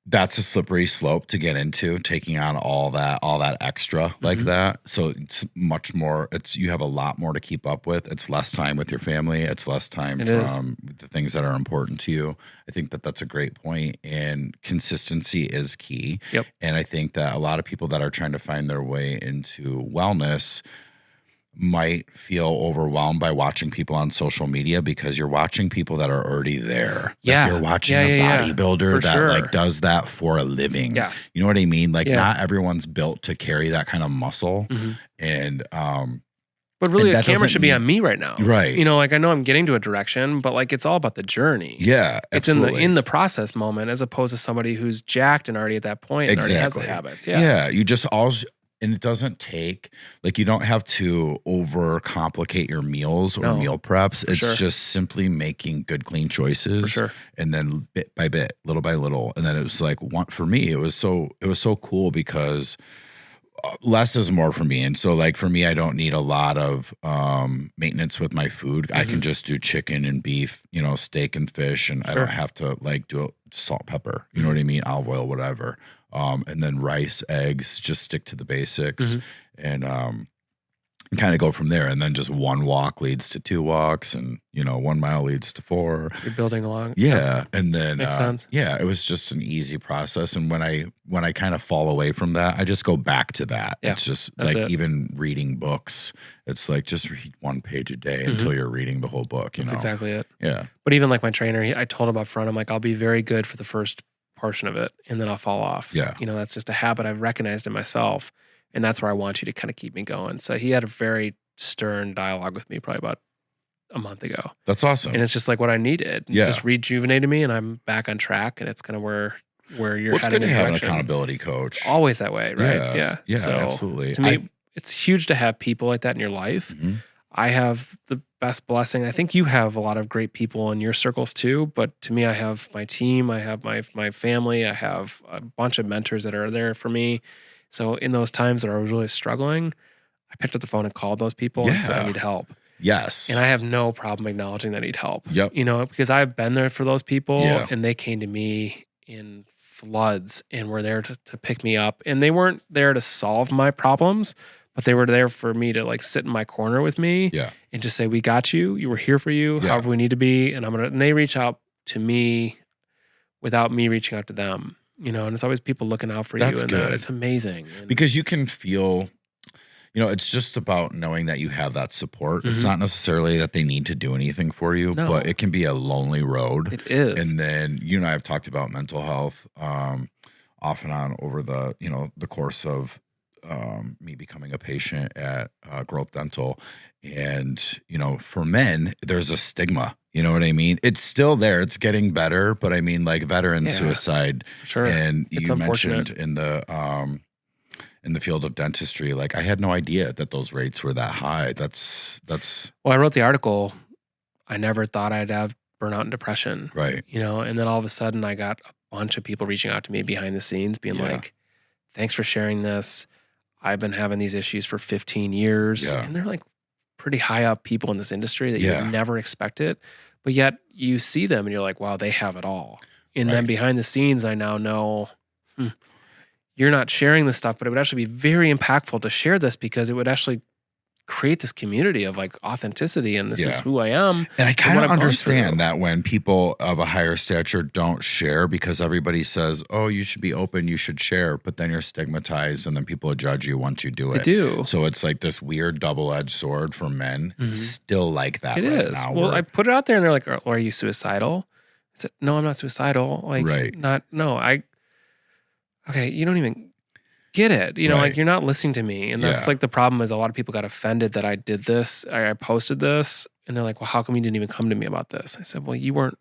Speaker 1: That's a slippery slope to get into, taking on all that extra like
Speaker 2: Mhm.
Speaker 1: that. So it's much more, you have a lot more to keep up with. It's less time with your family. It's less time
Speaker 2: It is.
Speaker 1: from the things that are important to you. I think that that's a great point, and consistency is key.
Speaker 2: Yep.
Speaker 1: And I think that a lot of people that are trying to find their way into wellness might feel overwhelmed by watching people on social media because you're watching people that are already there.
Speaker 2: Yeah.
Speaker 1: Like you're watching
Speaker 2: Yeah,
Speaker 1: a
Speaker 2: yeah, yeah.
Speaker 1: bodybuilder
Speaker 2: For
Speaker 1: that
Speaker 2: sure.
Speaker 1: like does that for a living.
Speaker 2: Yes.
Speaker 1: You know what I mean? Like
Speaker 2: Yeah.
Speaker 1: not everyone's built to carry that kind of muscle.
Speaker 2: Mhm.
Speaker 1: And
Speaker 2: But really,
Speaker 1: and
Speaker 2: a
Speaker 1: that
Speaker 2: camera
Speaker 1: doesn't
Speaker 2: should be on
Speaker 1: mean-
Speaker 2: me right now.
Speaker 1: Right.
Speaker 2: You know, like I know I'm getting to a direction, but like it's all about the journey.
Speaker 1: Yeah,
Speaker 2: It's
Speaker 1: absolutely.
Speaker 2: in the process moment as opposed to somebody who's jacked and already at that point and already has the habits. Yeah.
Speaker 1: Yeah, you just all and it doesn't take like you don't have to overcomplicate your meals or
Speaker 2: No,
Speaker 1: meal preps. It's
Speaker 2: sure.
Speaker 1: just simply making good clean choices.
Speaker 2: For sure.
Speaker 1: And then bit by bit, little by little. And then it was like for me, it was so cool because less is more for me. And so like for me, I don't need a lot of maintenance with my food. I can just do chicken and beef, you know, steak and fish, and I
Speaker 2: Sure.
Speaker 1: don't have to like do salt, pepper, you know what I mean? Olive oil, whatever. And then rice, eggs, just stick to the basics and kind of go from there. And then just one walk leads to 2 walks, and you know, 1 mile leads to 4.
Speaker 2: You're building along.
Speaker 1: Yeah. And then
Speaker 2: Makes sense.
Speaker 1: yeah, it was just an easy process. And when I kind of fall away from that, I just go back to that.
Speaker 2: Yeah,
Speaker 1: It's just
Speaker 2: that's
Speaker 1: like
Speaker 2: it.
Speaker 1: even reading books, it's like just read 1 page a day until you're reading the whole book, you
Speaker 2: That's
Speaker 1: know.
Speaker 2: exactly it.
Speaker 1: Yeah.
Speaker 2: But even like my trainer, I told him up front, I'm like, I'll be very good for the first portion of it and then I'll fall off.
Speaker 1: Yeah.
Speaker 2: You know, that's just a habit I've recognized in myself. And that's where I want you to kind of keep me going. So he had a very stern dialogue with me probably about a month ago.
Speaker 1: That's awesome.
Speaker 2: And it's just like what I needed.
Speaker 1: Yeah.
Speaker 2: Just rejuvenated me and I'm back on track. And it's kind of where you're
Speaker 1: Well, it's
Speaker 2: heading
Speaker 1: good to
Speaker 2: in
Speaker 1: have an
Speaker 2: direction.
Speaker 1: accountability coach.
Speaker 2: It's always that way, right?
Speaker 1: Yeah. Yeah,
Speaker 2: So
Speaker 1: absolutely.
Speaker 2: to me, it's huge to have people like that in your life.
Speaker 1: Mhm.
Speaker 2: I have the best blessing. I think you have a lot of great people in your circles too. But to me, I have my team, I have my family, I have a bunch of mentors that are there for me. So in those times that I was really struggling, I picked up the phone and called those people and said, I
Speaker 1: Yeah.
Speaker 2: need help.
Speaker 1: Yes.
Speaker 2: And I have no problem acknowledging that I need help.
Speaker 1: Yep.
Speaker 2: You know, because I've been there for those people
Speaker 1: Yeah.
Speaker 2: and they came to me in floods and were there to pick me up. And they weren't there to solve my problems, but they were there for me to like sit in my corner with me
Speaker 1: Yeah.
Speaker 2: and just say, we got you. You were here for you,
Speaker 1: Yeah.
Speaker 2: however we need to be. And and they reach out to me without me reaching out to them, you know, and it's always people looking out for
Speaker 1: That's
Speaker 2: you. And
Speaker 1: good.
Speaker 2: it's amazing. And
Speaker 1: Because you can feel, you know, it's just about knowing that you have that support. It's not necessarily that they need to do anything for you,
Speaker 2: No.
Speaker 1: but it can be a lonely road.
Speaker 2: it is.
Speaker 1: And then you and I have talked about mental health off and on over the, you know, the course of me becoming a patient at Groth Dental. And, you know, for men, there's a stigma. You know what I mean? It's still there. It's getting better. But I mean, like veteran
Speaker 2: Yeah.
Speaker 1: suicide.
Speaker 2: For sure.
Speaker 1: And
Speaker 2: It's
Speaker 1: you
Speaker 2: unfortunate.
Speaker 1: mentioned in the field of dentistry, like I had no idea that those rates were that high. That's
Speaker 2: Well, I wrote the article. I never thought I'd have burnout and depression,
Speaker 1: right.
Speaker 2: you know, and then all of a sudden I got a bunch of people reaching out to me behind the scenes being
Speaker 1: Yeah.
Speaker 2: like, thanks for sharing this. I've been having these issues for 15 years.
Speaker 1: Yeah.
Speaker 2: And they're like pretty high up people in this industry that you
Speaker 1: Yeah.
Speaker 2: would never expect it. But yet you see them and you're like, wow, they have it all. And then
Speaker 1: Right.
Speaker 2: behind the scenes, I now know you're not sharing this stuff, but it would actually be very impactful to share this because it would actually create this community of like authenticity and this is
Speaker 1: Yeah.
Speaker 2: who I am.
Speaker 1: And I kind
Speaker 2: what
Speaker 1: of
Speaker 2: I've gone
Speaker 1: understand
Speaker 2: through.
Speaker 1: that when people of a higher stature don't share because everybody says, oh, you should be open, you should share, but then you're stigmatized and then people judge you once you do
Speaker 2: They
Speaker 1: it.
Speaker 2: do.
Speaker 1: So it's like this weird double-edged sword for men.
Speaker 2: Mhm.
Speaker 1: It's still like that
Speaker 2: It
Speaker 1: right
Speaker 2: is.
Speaker 1: now.
Speaker 2: Well,
Speaker 1: where-
Speaker 2: I put it out there and they're like, are you suicidal? I said, no, I'm not suicidal. Like,
Speaker 1: Right.
Speaker 2: okay, you don't even get it. You know,
Speaker 1: Right.
Speaker 2: like you're not listening to me. And that's
Speaker 1: Yeah.
Speaker 2: like the problem is a lot of people got offended that I did this. I posted this and they're like, well, how come you didn't even come to me about this? I said, well, you weren't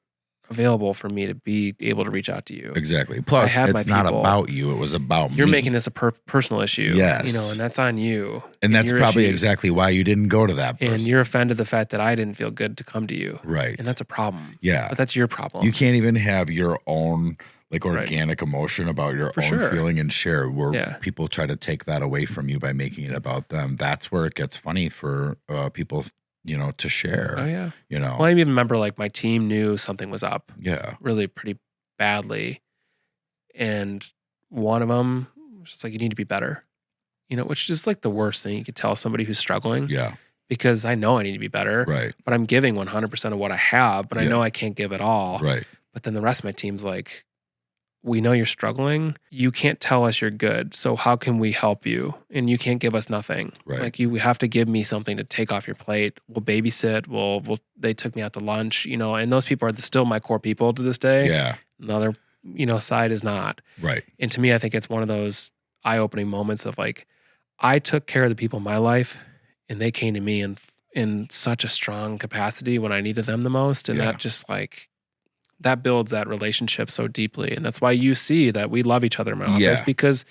Speaker 2: available for me to be able to reach out to you.
Speaker 1: Exactly. Plus,
Speaker 2: had my
Speaker 1: it's not
Speaker 2: people.
Speaker 1: about you. It was about
Speaker 2: You're
Speaker 1: me.
Speaker 2: making this a personal issue.
Speaker 1: Yes.
Speaker 2: You know, and that's on you.
Speaker 1: And that's
Speaker 2: your
Speaker 1: probably
Speaker 2: issues.
Speaker 1: exactly why you didn't go to that person.
Speaker 2: And you're offended the fact that I didn't feel good to come to you.
Speaker 1: right.
Speaker 2: And that's a problem.
Speaker 1: Yeah.
Speaker 2: But that's your problem.
Speaker 1: You can't even have your own like
Speaker 2: Right.
Speaker 1: organic emotion about your
Speaker 2: For
Speaker 1: own
Speaker 2: sure.
Speaker 1: feeling and share, where
Speaker 2: Yeah.
Speaker 1: people try to take that away from you by making it about them. That's where it gets funny for people, to
Speaker 2: Oh
Speaker 1: share,
Speaker 2: yeah.
Speaker 1: you know?
Speaker 2: Well, I even remember like my team knew something was up
Speaker 1: Yeah.
Speaker 2: really pretty badly, and one of them was just like, "You need to be better," which is like the worst thing you could tell somebody who's struggling,
Speaker 1: Yeah.
Speaker 2: because I know I need to be better,
Speaker 1: Right.
Speaker 2: but I'm giving 100% of what I have, but I
Speaker 1: Yeah.
Speaker 2: know I can't give it all.
Speaker 1: Right.
Speaker 2: But then the rest of my team's like, "We know you're struggling. You can't tell us you're good. So how can we help you? And you can't give us nothing.
Speaker 1: Right.
Speaker 2: Like, you have to give me something to take off your plate. We'll babysit. They took me out to lunch, and those people are still my core people to this day.
Speaker 1: Yeah.
Speaker 2: Another, side is not.
Speaker 1: Right.
Speaker 2: And to me, I think it's one of those eye-opening moments of like, I took care of the people in my life, and they came to me in such a strong capacity when I needed them the most. And
Speaker 1: Yeah.
Speaker 2: that just like, that builds that relationship so deeply. And that's why you see that we love each other in my office,
Speaker 1: Yeah.
Speaker 2: because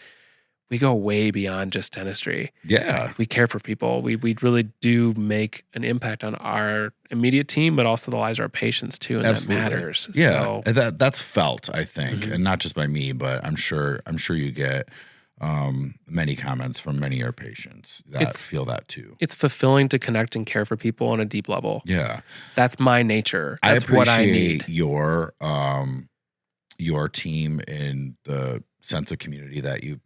Speaker 2: we go way beyond just dentistry.
Speaker 1: Yeah.
Speaker 2: We care for people. We really do make an impact on our immediate team, but also the lives of our patients too. And
Speaker 1: Absolutely.
Speaker 2: that matters.
Speaker 1: Yeah.
Speaker 2: So,
Speaker 1: And that's felt, I think,
Speaker 2: Mhm.
Speaker 1: and not just by me, but I'm sure you get many comments from many of your patients that feel that too.
Speaker 2: it's fulfilling to connect and care for people on a deep level.
Speaker 1: Yeah.
Speaker 2: That's my nature.
Speaker 1: I
Speaker 2: That's what I
Speaker 1: appreciate
Speaker 2: need.
Speaker 1: your team and the sense of community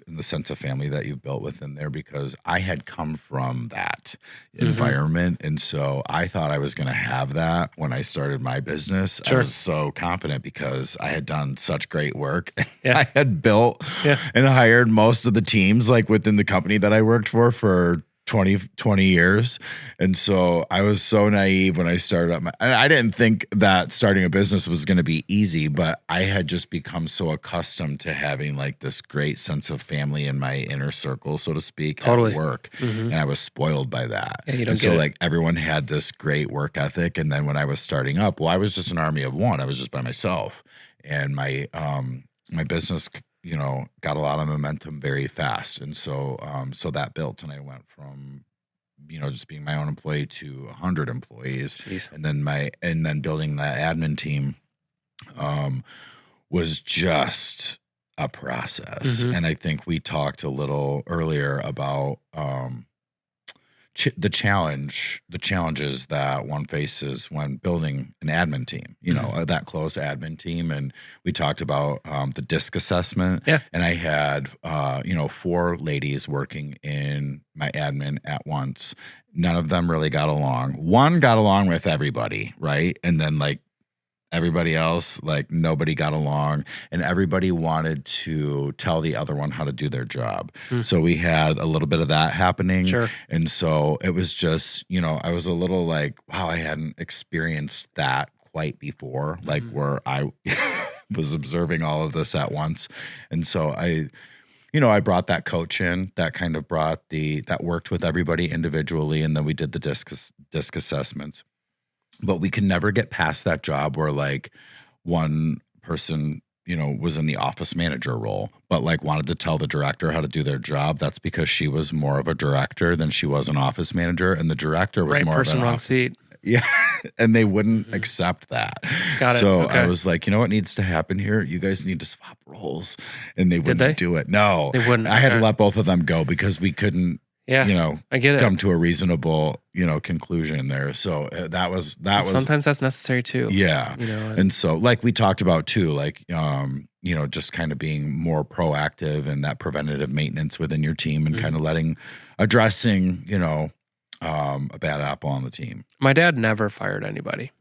Speaker 1: and the sense of family that you've built within there, because I had come from that
Speaker 2: Mhm.
Speaker 1: environment. And so I thought I was going to have that when I started my business.
Speaker 2: Sure.
Speaker 1: I was so confident because I had done such great work.
Speaker 2: Yeah.
Speaker 1: I had built
Speaker 2: Yeah.
Speaker 1: and hired most of the teams like within the company that I worked for 20 years. And so I was so naive when I started up I didn't think that starting a business was going to be easy, but I had just become so accustomed to having like this great sense of family in my inner circle, so to speak,
Speaker 2: Totally.
Speaker 1: at work.
Speaker 2: Mhm.
Speaker 1: And I was spoiled by that.
Speaker 2: Yeah, you don't
Speaker 1: And
Speaker 2: get
Speaker 1: so
Speaker 2: it.
Speaker 1: like everyone had this great work ethic. And then when I was starting up, well, I was just an army of one. I was just by myself. And my business got a lot of momentum very fast. And so that built, and I went from, just being my own employee to 100 employees.
Speaker 2: Jeez.
Speaker 1: And then building that admin team, was just a process.
Speaker 2: Mhm.
Speaker 1: And I think we talked a little earlier about, the challenges that one faces when building an admin team, that close admin team. And we talked about the DISC assessment.
Speaker 2: Yeah.
Speaker 1: And I had 4 ladies working in my admin at once. None of them really got along. One got along with everybody, right? And then like everybody else, like nobody got along, and everybody wanted to tell the other one how to do their job.
Speaker 2: Hmm.
Speaker 1: So we had a little bit of that happening.
Speaker 2: Sure.
Speaker 1: And so it was just, I was a little like, wow, I hadn't experienced that quite before, like where I was observing all of this at once. And so I brought that coach in that kind of that worked with everybody individually. And then we did the DISC assessments. But we could never get past that job where like one person, was in the office manager role, but like wanted to tell the director how to do their job. That's because she was more of a director than she was an office manager. And the director was
Speaker 2: Right
Speaker 1: more
Speaker 2: person,
Speaker 1: of an
Speaker 2: wrong
Speaker 1: office.
Speaker 2: seat.
Speaker 1: Yeah. And they wouldn't accept that.
Speaker 2: Got it.
Speaker 1: So
Speaker 2: Okay.
Speaker 1: I was like, you know what needs to happen here? You guys need to swap roles. And they
Speaker 2: Did
Speaker 1: wouldn't
Speaker 2: they?
Speaker 1: do it. No.
Speaker 2: They wouldn't.
Speaker 1: I had to
Speaker 2: Okay.
Speaker 1: let both of them go because we couldn't,
Speaker 2: Yeah. I get it.
Speaker 1: come to a reasonable, conclusion there. So that was
Speaker 2: Sometimes that's necessary too.
Speaker 1: yeah. And so like we talked about too, like, just kind of being more proactive and that preventative maintenance within your team and kind of addressing, a bad apple on the team.
Speaker 2: My dad never fired anybody,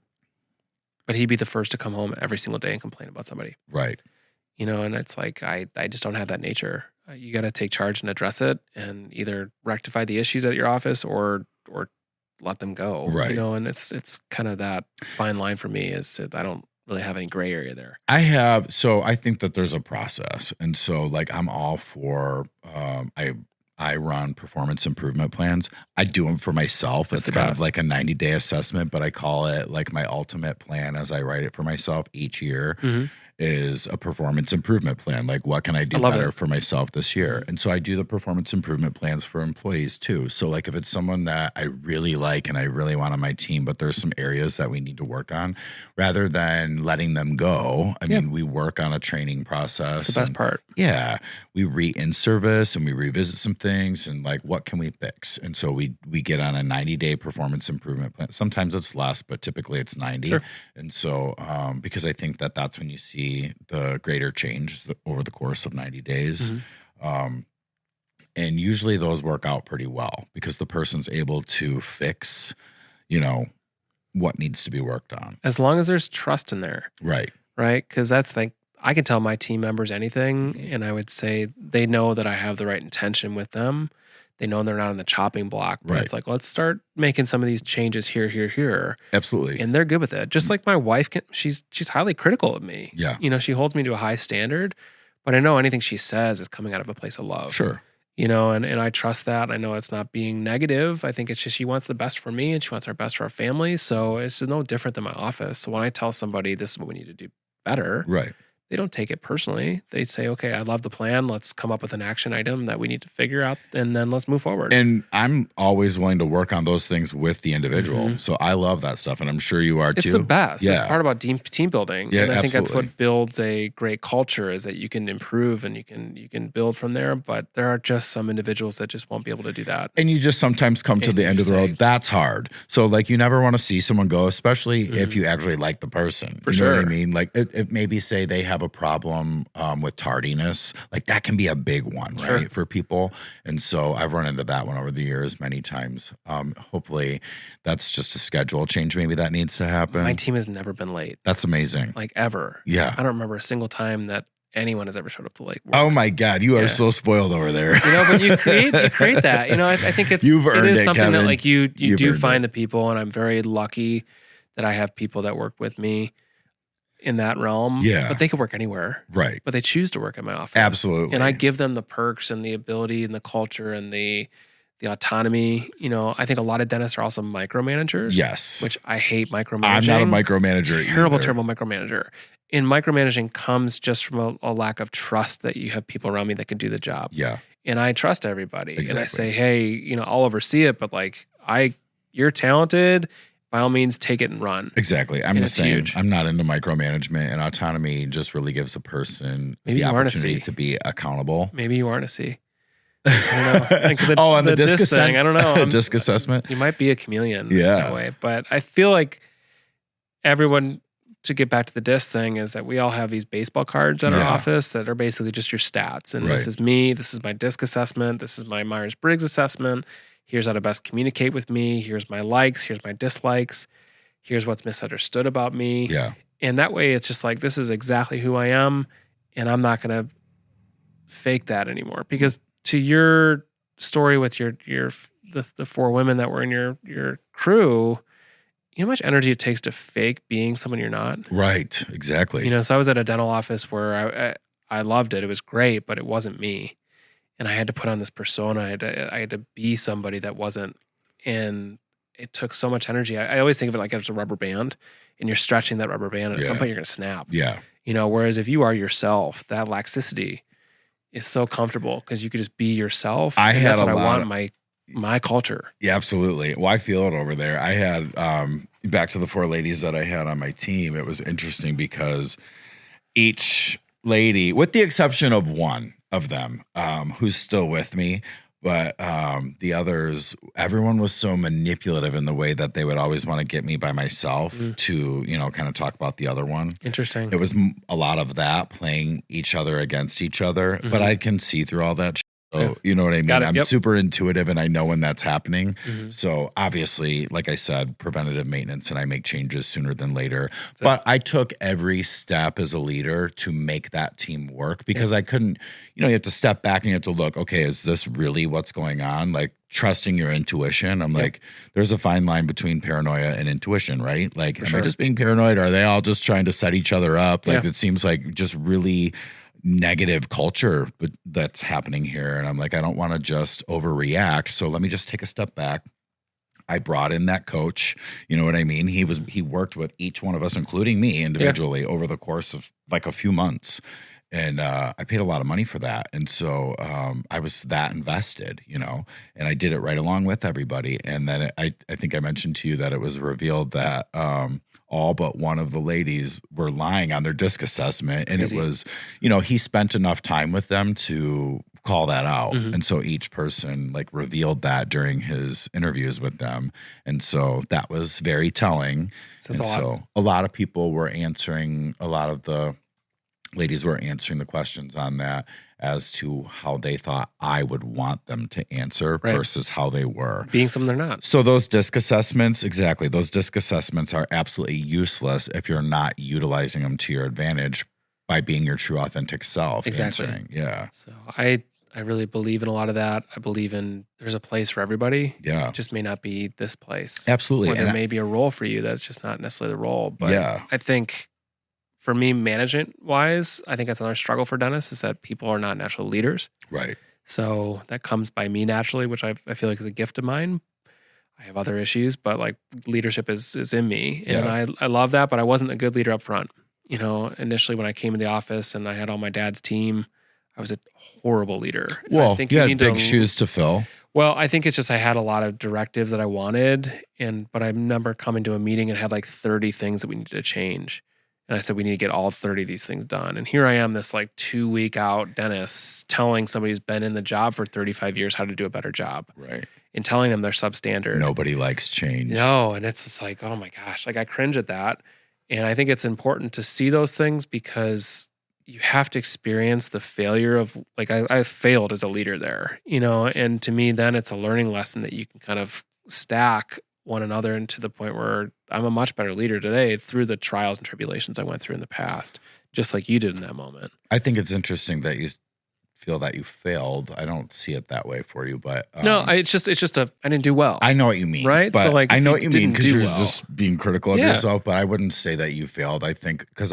Speaker 2: but he'd be the first to come home every single day and complain about somebody.
Speaker 1: Right.
Speaker 2: And it's like, I just don't have that nature. You got to take charge and address it and either rectify the issues at your office or let them go.
Speaker 1: Right.
Speaker 2: And it's kind of that fine line for me is that I don't really have any gray area there.
Speaker 1: So I think that there's a process. And so like, I'm all for, I run performance improvement plans. I do them for myself.
Speaker 2: That's
Speaker 1: It's
Speaker 2: the
Speaker 1: kind
Speaker 2: best.
Speaker 1: of like a 90-day assessment, but I call it like my ultimate plan as I write it for myself each year.
Speaker 2: Mhm.
Speaker 1: is a performance improvement plan. Like, what can I do
Speaker 2: love
Speaker 1: better
Speaker 2: it.
Speaker 1: for myself this year? And so I do the performance improvement plans for employees too. So like if it's someone that I really like and I really want on my team, but there's some areas that we need to work on, rather than letting them go, I mean, we work on a training process.
Speaker 2: That's the best part.
Speaker 1: Yeah. We re-in-service and we revisit some things and like, what can we fix? And so we get on a 90-day performance improvement plan. Sometimes it's less, but typically it's 90.
Speaker 2: Sure.
Speaker 1: And so, because I think that that's when you see the greater change over the course of 90 days. And usually those work out pretty well because the person's able to fix, what needs to be worked on.
Speaker 2: As long as there's trust in there.
Speaker 1: Right.
Speaker 2: Right? Because that's like, I can tell my team members anything, and I would say they know that I have the right intention with them. They know they're not on the chopping block. But it's like, let's start making some of these changes here.
Speaker 1: Absolutely.
Speaker 2: And they're good with it. Just like my wife, she's highly critical of me.
Speaker 1: Yeah.
Speaker 2: She holds me to a high standard, but I know anything she says is coming out of a place of love.
Speaker 1: Sure.
Speaker 2: And I trust that. I know it's not being negative. I think it's just she wants the best for me and she wants our best for our family. So it's no different than my office. So when I tell somebody this is what we need to do better,
Speaker 1: right,
Speaker 2: they don't take it personally. They say, okay, I love the plan. Let's come up with an action item that we need to figure out, and then let's move forward.
Speaker 1: And I'm always willing to work on those things with the individual. So I love that stuff, and I'm sure you are too.
Speaker 2: It's the best.
Speaker 1: Yeah.
Speaker 2: It's part about team building.
Speaker 1: Yeah,
Speaker 2: and I think that's
Speaker 1: absolutely.
Speaker 2: what builds a great culture is that you can improve and you can build from there. But there are just some individuals that just won't be able to do that.
Speaker 1: And you just sometimes come to
Speaker 2: And
Speaker 1: the
Speaker 2: you
Speaker 1: end of the
Speaker 2: say-
Speaker 1: road. That's hard. So like you never want to see someone go, especially if you actually like the person.
Speaker 2: For
Speaker 1: you know what I
Speaker 2: sure.
Speaker 1: mean? Like it maybe say they have a problem with tardiness. Like that can be a big one,
Speaker 2: Sure.
Speaker 1: right, for people. And so I've run into that one over the years many times. Hopefully that's just a schedule change. Maybe that needs to happen.
Speaker 2: My team has never been late,
Speaker 1: That's amazing.
Speaker 2: like ever.
Speaker 1: Yeah.
Speaker 2: I don't remember a single time that anyone has ever showed up to late work.
Speaker 1: Oh my God, you are
Speaker 2: Yeah.
Speaker 1: so spoiled over there.
Speaker 2: But you create that. I think
Speaker 1: You've earned
Speaker 2: it is
Speaker 1: it,
Speaker 2: something
Speaker 1: Kevin.
Speaker 2: that like you
Speaker 1: You've
Speaker 2: do
Speaker 1: earned
Speaker 2: find the people, and I'm very lucky that I have people that work with me in that realm.
Speaker 1: Yeah.
Speaker 2: But they could work anywhere.
Speaker 1: Right.
Speaker 2: But they choose to work in my office.
Speaker 1: Absolutely.
Speaker 2: And I give them the perks and the ability and the culture and the autonomy. I think a lot of dentists are also micromanagers.
Speaker 1: Yes.
Speaker 2: Which I hate micromanaging.
Speaker 1: I'm not a micromanager
Speaker 2: Terrible
Speaker 1: either.
Speaker 2: micromanager. And micromanaging comes just from a lack of trust that you have people around me that can do the job.
Speaker 1: Yeah.
Speaker 2: And I trust everybody. And I
Speaker 1: Exactly.
Speaker 2: say, hey, I'll oversee it, but like you're talented. By all means, take it and run.
Speaker 1: Exactly. I'm
Speaker 2: And
Speaker 1: the
Speaker 2: it's
Speaker 1: same.
Speaker 2: huge.
Speaker 1: I'm not into micromanagement, and autonomy just really gives a person
Speaker 2: Maybe
Speaker 1: the
Speaker 2: you aren't a
Speaker 1: opportunity
Speaker 2: C.
Speaker 1: to be accountable.
Speaker 2: Maybe you aren't a C. I don't know. Like
Speaker 1: On the disc
Speaker 2: thing, I don't know.
Speaker 1: disc assessment.
Speaker 2: You might be a chameleon
Speaker 1: Yeah.
Speaker 2: that way. But I feel like everyone, to get back to the disc thing, is that we all have these baseball cards at our
Speaker 1: Yeah.
Speaker 2: office that are basically just your stats. And this
Speaker 1: Right.
Speaker 2: is me. This is my disc assessment. This is my Myers-Briggs assessment. Here's how to best communicate with me. Here's my likes. Here's my dislikes. Here's what's misunderstood about me.
Speaker 1: Yeah.
Speaker 2: And that way it's just like, this is exactly who I am. And I'm not going to fake that anymore. Because to your story with the four women that were in your crew, you know how much energy it takes to fake being someone you're not?
Speaker 1: Right. Exactly.
Speaker 2: So I was at a dental office where I loved it. It was great, but it wasn't me. And I had to put on this persona. I had to be somebody that wasn't. And it took so much energy. I always think of it like it's a rubber band, and you're stretching that rubber band, and at some
Speaker 1: Yeah.
Speaker 2: point you're going to snap.
Speaker 1: Yeah.
Speaker 2: Whereas if you are yourself, that laxicity is so comfortable because you could just be yourself.
Speaker 1: I
Speaker 2: and
Speaker 1: had
Speaker 2: that's what
Speaker 1: a
Speaker 2: I
Speaker 1: lot
Speaker 2: want
Speaker 1: of-
Speaker 2: in my culture.
Speaker 1: Yeah, absolutely. Well, I feel it over there. I had back to the four ladies that I had on my team. It was interesting because each lady, with the exception of one of them, who's still with me, but the others, everyone was so manipulative in the way that they would always want to get me by myself to, kind of talk about the other one.
Speaker 2: Interesting.
Speaker 1: It was a lot of that, playing each other against each other, but I can see through all that. So,
Speaker 2: Yeah.
Speaker 1: you know what I mean?
Speaker 2: Got it.
Speaker 1: I'm
Speaker 2: Yep.
Speaker 1: super intuitive and I know when that's happening.
Speaker 2: Mhm.
Speaker 1: So obviously, like I said, preventative maintenance, and I make changes sooner than later.
Speaker 2: it.
Speaker 1: But I took every step as a leader to make that team work because I couldn't, you have to step back and you have to look, okay, is this really what's going on? Like trusting your intuition. I'm like, there's a fine line between paranoia and intuition, right? Like, am I
Speaker 2: sure.
Speaker 1: just being paranoid? Are they all just trying to set each other up? Like,
Speaker 2: Yeah.
Speaker 1: it seems like just really negative culture that's happening here. And I'm like, I don't want to just overreact. So let me just take a step back. I brought in that coach. You know what I mean? He worked with each one of us, including me individually, over the course of like a few months. And I paid a lot of money for that. And so I was that invested, you know, and I did it right along with everybody. And then I think I mentioned to you that it was revealed that all but one of the ladies were lying on their disc assessment. And
Speaker 2: Crazy.
Speaker 1: it was, you know, he spent enough time with them to call that out.
Speaker 2: Mhm.
Speaker 1: And so each person like revealed that during his interviews with them. And so that was very telling.
Speaker 2: Says
Speaker 1: And
Speaker 2: a lot.
Speaker 1: so a lot of people were answering, a lot of the ladies were answering the questions on that as to how they thought I would want them to answer
Speaker 2: Right.
Speaker 1: versus how they were.
Speaker 2: Being something they're not.
Speaker 1: So those disc assessments, exactly, those disc assessments are absolutely useless if you're not utilizing them to your advantage by being your true authentic self.
Speaker 2: Exactly.
Speaker 1: Answering. Yeah.
Speaker 2: So I really believe in a lot of that. I believe in there's a place for everybody.
Speaker 1: Yeah.
Speaker 2: It just may not be this place.
Speaker 1: Absolutely.
Speaker 2: Or there
Speaker 1: And
Speaker 2: may be a role for you that's just not necessarily the role. But
Speaker 1: Yeah.
Speaker 2: I think for me, management wise, I think that's another struggle for dentists is that people are not natural leaders.
Speaker 1: right.
Speaker 2: So that comes by me naturally, which I feel like is a gift of mine. I have other issues, but like leadership is in me. And I love that, but I wasn't a good leader up front. You know, initially when I came in the office and I had all my dad's team, I was a horrible leader. And
Speaker 1: Well,
Speaker 2: I think
Speaker 1: you had
Speaker 2: need
Speaker 1: big
Speaker 2: to,
Speaker 1: shoes to fill.
Speaker 2: Well, I think it's just I had a lot of directives that I wanted, but I remember coming to a meeting and had like 30 things that we needed to change. And I said, we need to get all 30 of these things done. And here I am, this like 2-week out dentist telling somebody who's been in the job for 35 years how to do a better job
Speaker 1: Right.
Speaker 2: and telling them they're substandard.
Speaker 1: Nobody likes change.
Speaker 2: No. And it's just like, oh my gosh, like I cringe at that. And I think it's important to see those things because you have to experience the failure of like, I failed as a leader there, you know, and to me, then it's a learning lesson that you can kind of stack one another and to the point where I'm a much better leader today through the trials and tribulations I went through in the past, just like you did in that moment.
Speaker 1: I think it's interesting that you feel that you failed. I don't see it that way for you, but
Speaker 2: No, it's just I didn't do well.
Speaker 1: I know what you mean,
Speaker 2: Right?
Speaker 1: But
Speaker 2: So, like,
Speaker 1: I
Speaker 2: if
Speaker 1: know
Speaker 2: you
Speaker 1: what you mean
Speaker 2: didn't
Speaker 1: because
Speaker 2: do
Speaker 1: you're
Speaker 2: well-
Speaker 1: just being critical of
Speaker 2: Yeah.
Speaker 1: yourself. But I wouldn't say that you failed. I think because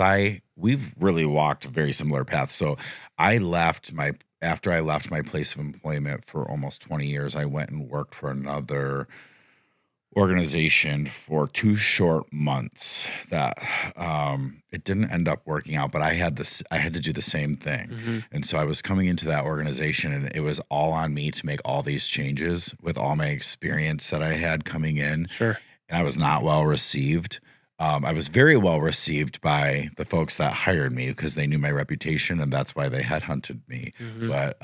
Speaker 1: we've really walked a very similar path. So after I left my place of employment for almost 20 years, I went and worked for another organization for 2 short months that it didn't end up working out, but I had to do the same thing.
Speaker 2: Mhm.
Speaker 1: And so I was coming into that organization and it was all on me to make all these changes with all my experience that I had coming in.
Speaker 2: Sure.
Speaker 1: And I was not well received. I was very well received by the folks that hired me because they knew my reputation and that's why they headhunted me.
Speaker 2: Mhm.
Speaker 1: But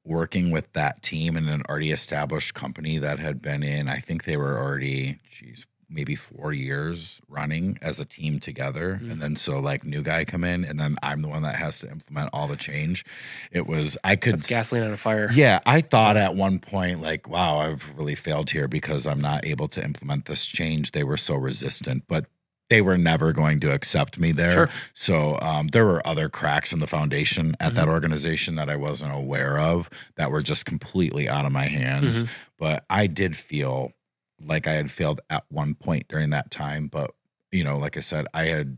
Speaker 1: working with that team in an already established company that had been in, I think they were already, maybe 4 years running as a team together.
Speaker 2: Mm.
Speaker 1: And then so like new guy come in and then I'm the one that has to implement all the change.
Speaker 2: That's gasoline on a fire.
Speaker 1: Yeah. I thought at one point like, wow, I've really failed here because I'm not able to implement this change. They were so resistant, but they were never going to accept me there.
Speaker 2: Sure.
Speaker 1: So there were other cracks in the foundation at that organization that I wasn't aware of that were just completely out of my hands.
Speaker 2: Mhm.
Speaker 1: But I did feel like I had failed at one point during that time. But, you know, like I said, I had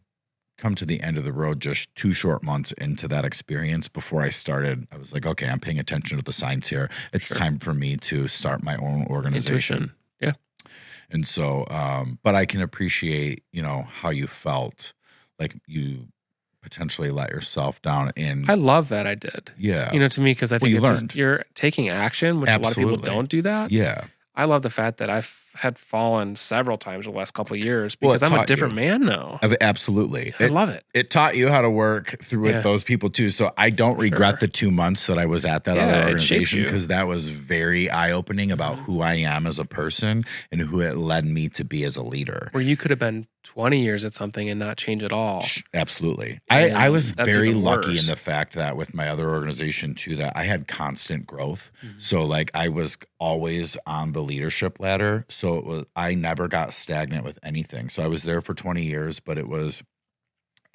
Speaker 1: come to the end of the road just 2 short months into that experience before I started. I was like, okay, I'm paying attention to the signs here. It's
Speaker 2: Sure.
Speaker 1: time for me to start my own organization.
Speaker 2: Intuition. Yeah.
Speaker 1: And so, but I can appreciate, you know, how you felt like you potentially let yourself down in.
Speaker 2: I love that I did.
Speaker 1: Yeah.
Speaker 2: You know, to me, because I think
Speaker 1: you
Speaker 2: it's
Speaker 1: learned.
Speaker 2: just you're taking action, which a lot of people
Speaker 1: Absolutely.
Speaker 2: don't do that.
Speaker 1: Yeah.
Speaker 2: I love the fact that I've had fallen several times in the last couple of years
Speaker 1: Well, it
Speaker 2: because I'm a
Speaker 1: taught
Speaker 2: different
Speaker 1: you.
Speaker 2: man now.
Speaker 1: Absolutely.
Speaker 2: I love it.
Speaker 1: It taught you how to work through with
Speaker 2: Yeah.
Speaker 1: those people too. So I don't regret the 2 months that I was at that
Speaker 2: Yeah,
Speaker 1: other
Speaker 2: it shaped
Speaker 1: organization
Speaker 2: you.
Speaker 1: because that was very eye-opening about who I am as a person and who it led me to be as a leader.
Speaker 2: Where you could have been 20 years at something and not change at all.
Speaker 1: Absolutely.
Speaker 2: And
Speaker 1: I was
Speaker 2: that's
Speaker 1: very
Speaker 2: even
Speaker 1: lucky
Speaker 2: worse.
Speaker 1: in the fact that with my other organization too, that I had constant growth.
Speaker 2: Mhm.
Speaker 1: So like I was always on the leadership ladder. So I never got stagnant with anything. So I was there for 20 years, but it was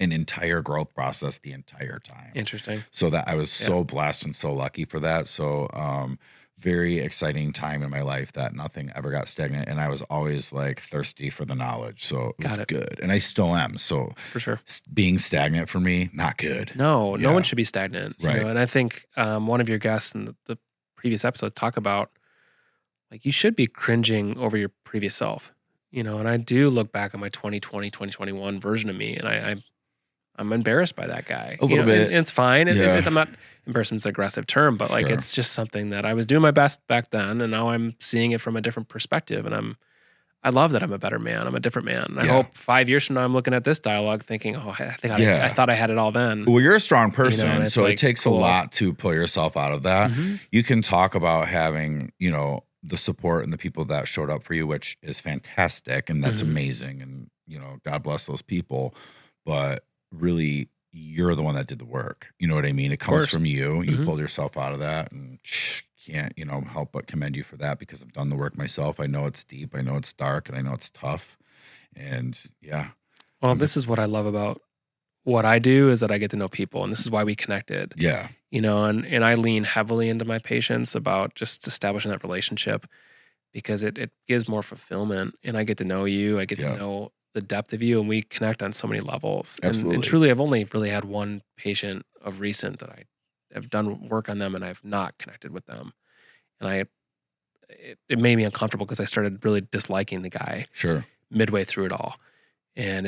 Speaker 1: an entire growth process the entire time.
Speaker 2: Interesting.
Speaker 1: So that I was so blessed and so lucky for that. So very exciting time in my life that nothing ever got stagnant. And I was always like thirsty for the knowledge. So it was good. And I still am. So
Speaker 2: For sure.
Speaker 1: being stagnant for me, not good.
Speaker 2: No
Speaker 1: Yeah.
Speaker 2: one should be stagnant. You
Speaker 1: Right.
Speaker 2: know? And I think one of your guests in the previous episode talk about like you should be cringing over your previous self, and I do look back at my 2020, 2021 version of me, and I'm embarrassed by that guy,
Speaker 1: A little
Speaker 2: and
Speaker 1: bit.
Speaker 2: it's fine.
Speaker 1: Yeah.
Speaker 2: I'm not embarrassed, it's an aggressive term, but like,
Speaker 1: Sure.
Speaker 2: it's just something that I was doing my best back then. And now I'm seeing it from a different perspective. And I love that I'm a better man. I'm a different man. And I
Speaker 1: Yeah.
Speaker 2: hope 5 years from now, I'm looking at this dialogue thinking, oh, I
Speaker 1: Yeah.
Speaker 2: thought I had it all then.
Speaker 1: Well, you're a strong
Speaker 2: And
Speaker 1: person,
Speaker 2: it's
Speaker 1: so it
Speaker 2: like,
Speaker 1: takes a
Speaker 2: cool.
Speaker 1: lot to pull yourself out of that.
Speaker 2: Mhm.
Speaker 1: You can talk about having, the support and the people that showed up for you, which is fantastic and that's
Speaker 2: Mhm.
Speaker 1: amazing. And, God bless those people. But really, you're the one that did the work. You know what I mean? It comes
Speaker 2: course.
Speaker 1: from you. You
Speaker 2: Mhm.
Speaker 1: pulled yourself out of that and can't, help but commend you for that because I've done the work myself. I know it's deep, I know it's dark, and I know it's tough. And yeah,
Speaker 2: Well,
Speaker 1: I'm
Speaker 2: this
Speaker 1: just,
Speaker 2: is what I love about what I do, is that I get to know people, and this is why we connected.
Speaker 1: yeah,
Speaker 2: And I lean heavily into my patients about just establishing that relationship, because it gives more fulfillment, and I get to know you. I get to
Speaker 1: yeah,
Speaker 2: know the depth of you, and we connect on so many levels. And
Speaker 1: absolutely.
Speaker 2: truly, I've only really had one patient of recent that I have done work on them and I've not connected with them. And it made me uncomfortable because I started really disliking the guy
Speaker 1: Sure.
Speaker 2: midway through it all. And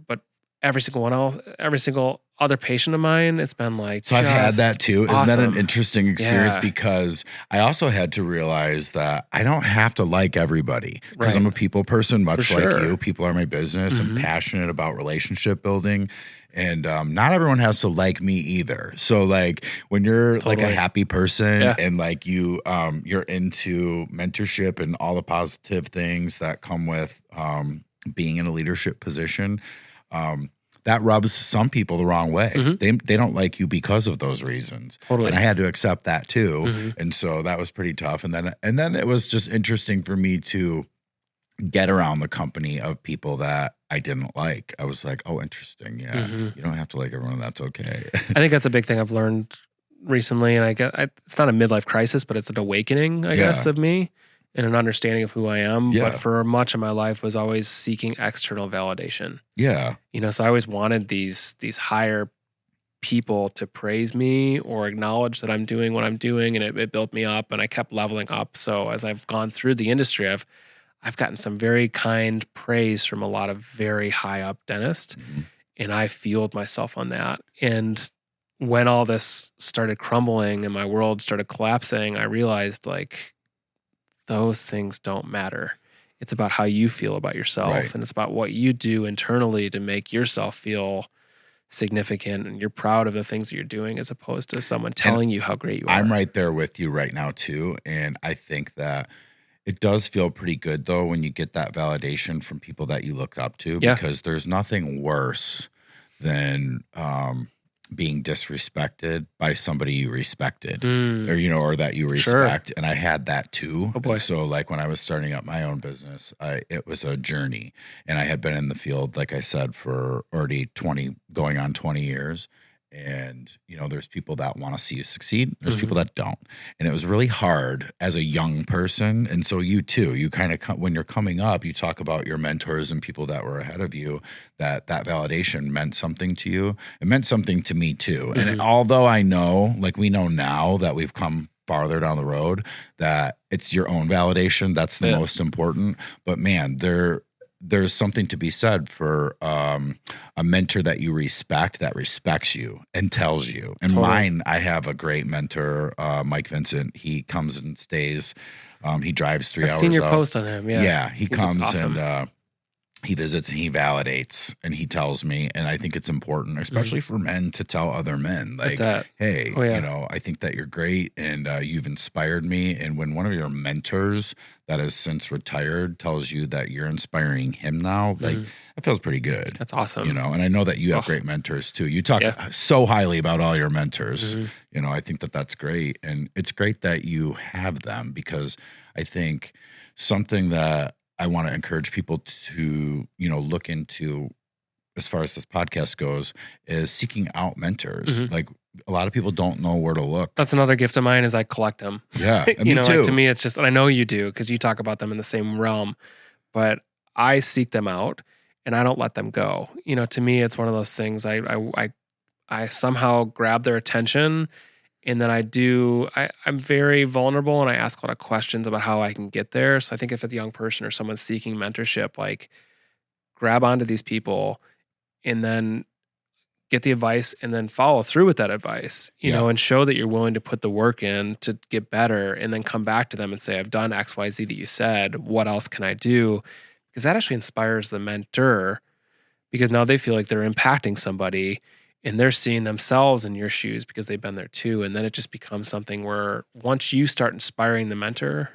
Speaker 2: but every single other patient of mine, it's been like,
Speaker 1: So I've had that
Speaker 2: just
Speaker 1: too. Isn't that an
Speaker 2: awesome.
Speaker 1: interesting experience?
Speaker 2: Yeah.
Speaker 1: Because I also had to realize that I don't have to like everybody because I'm
Speaker 2: Right.
Speaker 1: a people person,
Speaker 2: For
Speaker 1: much like
Speaker 2: sure.
Speaker 1: you. People are my business. I'm
Speaker 2: Mhm.
Speaker 1: passionate about relationship building. And not everyone has to like me either. So like when you're like a
Speaker 2: Totally.
Speaker 1: happy person
Speaker 2: Yeah.
Speaker 1: and like you're into mentorship and all the positive things that come with being in a leadership position, um, that rubs some people the wrong way.
Speaker 2: Mhm.
Speaker 1: They don't like you because of those reasons.
Speaker 2: Totally.
Speaker 1: And I had to accept that too.
Speaker 2: Mhm.
Speaker 1: And so that was pretty tough. And then it was just interesting for me to get around the company of people that I didn't like. I was like, "Oh, interesting. Yeah.
Speaker 2: Mhm.
Speaker 1: You don't have to like everyone. That's okay."
Speaker 2: I think that's a big thing I've learned recently, and it's not a midlife crisis, but it's an awakening, I guess,
Speaker 1: Yeah.
Speaker 2: of me and an understanding of who I am. But
Speaker 1: Yeah.
Speaker 2: for much of my life, was always seeking external validation.
Speaker 1: Yeah.
Speaker 2: So I always wanted these higher people to praise me or acknowledge that I'm doing what I'm doing, and it built me up, and I kept leveling up. So as I've gone through the industry, I've gotten some very kind praise from a lot of very high up dentists,
Speaker 1: Mhm.
Speaker 2: and I fueled myself on that. And when all this started crumbling and my world started collapsing, I realized, like, those things don't matter. It's about how you feel about
Speaker 1: Right.
Speaker 2: yourself, and it's about what you do internally to make yourself feel significant and you're proud of the things that you're doing, as opposed to someone
Speaker 1: And
Speaker 2: telling you how great you
Speaker 1: I'm
Speaker 2: are.
Speaker 1: right there with you right now too. And I think that it does feel pretty good though when you get that validation from people that you look up to
Speaker 2: Yeah.
Speaker 1: because there's nothing worse than being disrespected by somebody you respected
Speaker 2: Mm,
Speaker 1: or that you
Speaker 2: sure.
Speaker 1: respect. And I had that too.
Speaker 2: Oh
Speaker 1: And
Speaker 2: boy.
Speaker 1: so like when I was starting up my own business, it was a journey and I had been in the field, like I said, for already 20 going on 20 years. And there's people that want to see you succeed. There's
Speaker 2: Mhm.
Speaker 1: people that don't. And it was really hard as a young person. And so you too, you kind of when you're coming up, you talk about your mentors and people that were ahead of you, that validation meant something to you. It meant something to me too. And
Speaker 2: Mhm.
Speaker 1: although I know, like we know now that we've come farther down the road, that it's your own validation that's the
Speaker 2: Yeah.
Speaker 1: most important. But man, there's something to be said for a mentor that you respect that respects you and tells you. And
Speaker 2: Totally.
Speaker 1: mine, I have a great mentor, Mike Vincent. He comes and stays. He drives 3
Speaker 2: I've seen
Speaker 1: hours
Speaker 2: your
Speaker 1: out.
Speaker 2: post on him. Yeah.
Speaker 1: Yeah, he
Speaker 2: Seems
Speaker 1: comes
Speaker 2: awesome.
Speaker 1: and he visits and he validates and he tells me. And I think it's important,
Speaker 2: Mhm.
Speaker 1: especially for men, to tell other men,
Speaker 2: That's
Speaker 1: like,
Speaker 2: that.
Speaker 1: hey,
Speaker 2: Oh yeah.
Speaker 1: I think that you're great and you've inspired me. And when one of your mentors that has since retired tells you that you're inspiring him now, like
Speaker 2: Mhm.
Speaker 1: that feels pretty good.
Speaker 2: That's awesome.
Speaker 1: And I know that you have
Speaker 2: Oh
Speaker 1: great mentors too. You talk
Speaker 2: yeah.
Speaker 1: so highly about all your mentors.
Speaker 2: Mhm.
Speaker 1: I think that that's great. And it's great that you have them because I think something that I want to encourage people to, look into as far as this podcast goes is seeking out mentors.
Speaker 2: Mhm.
Speaker 1: Like a lot of people don't know where to look.
Speaker 2: That's another gift of mine, is I collect them.
Speaker 1: Yeah, and me
Speaker 2: Like, to
Speaker 1: too.
Speaker 2: me, it's just, and I know you do because you talk about them in the same realm, but I seek them out and I don't let them go. To me, it's one of those things. I somehow grab their attention, And then I'm very vulnerable and I ask a lot of questions about how I can get there. So I think if it's a young person or someone seeking mentorship, like grab onto these people and then get the advice and then follow through with that advice,
Speaker 1: Yeah.
Speaker 2: and show that you're willing to put the work in to get better and then come back to them and say, I've done XYZ that you said. What else can I do? Because that actually inspires the mentor because now they feel like they're impacting somebody and they're seeing themselves in your shoes because they've been there too. And then it just becomes something where once you start inspiring the mentor,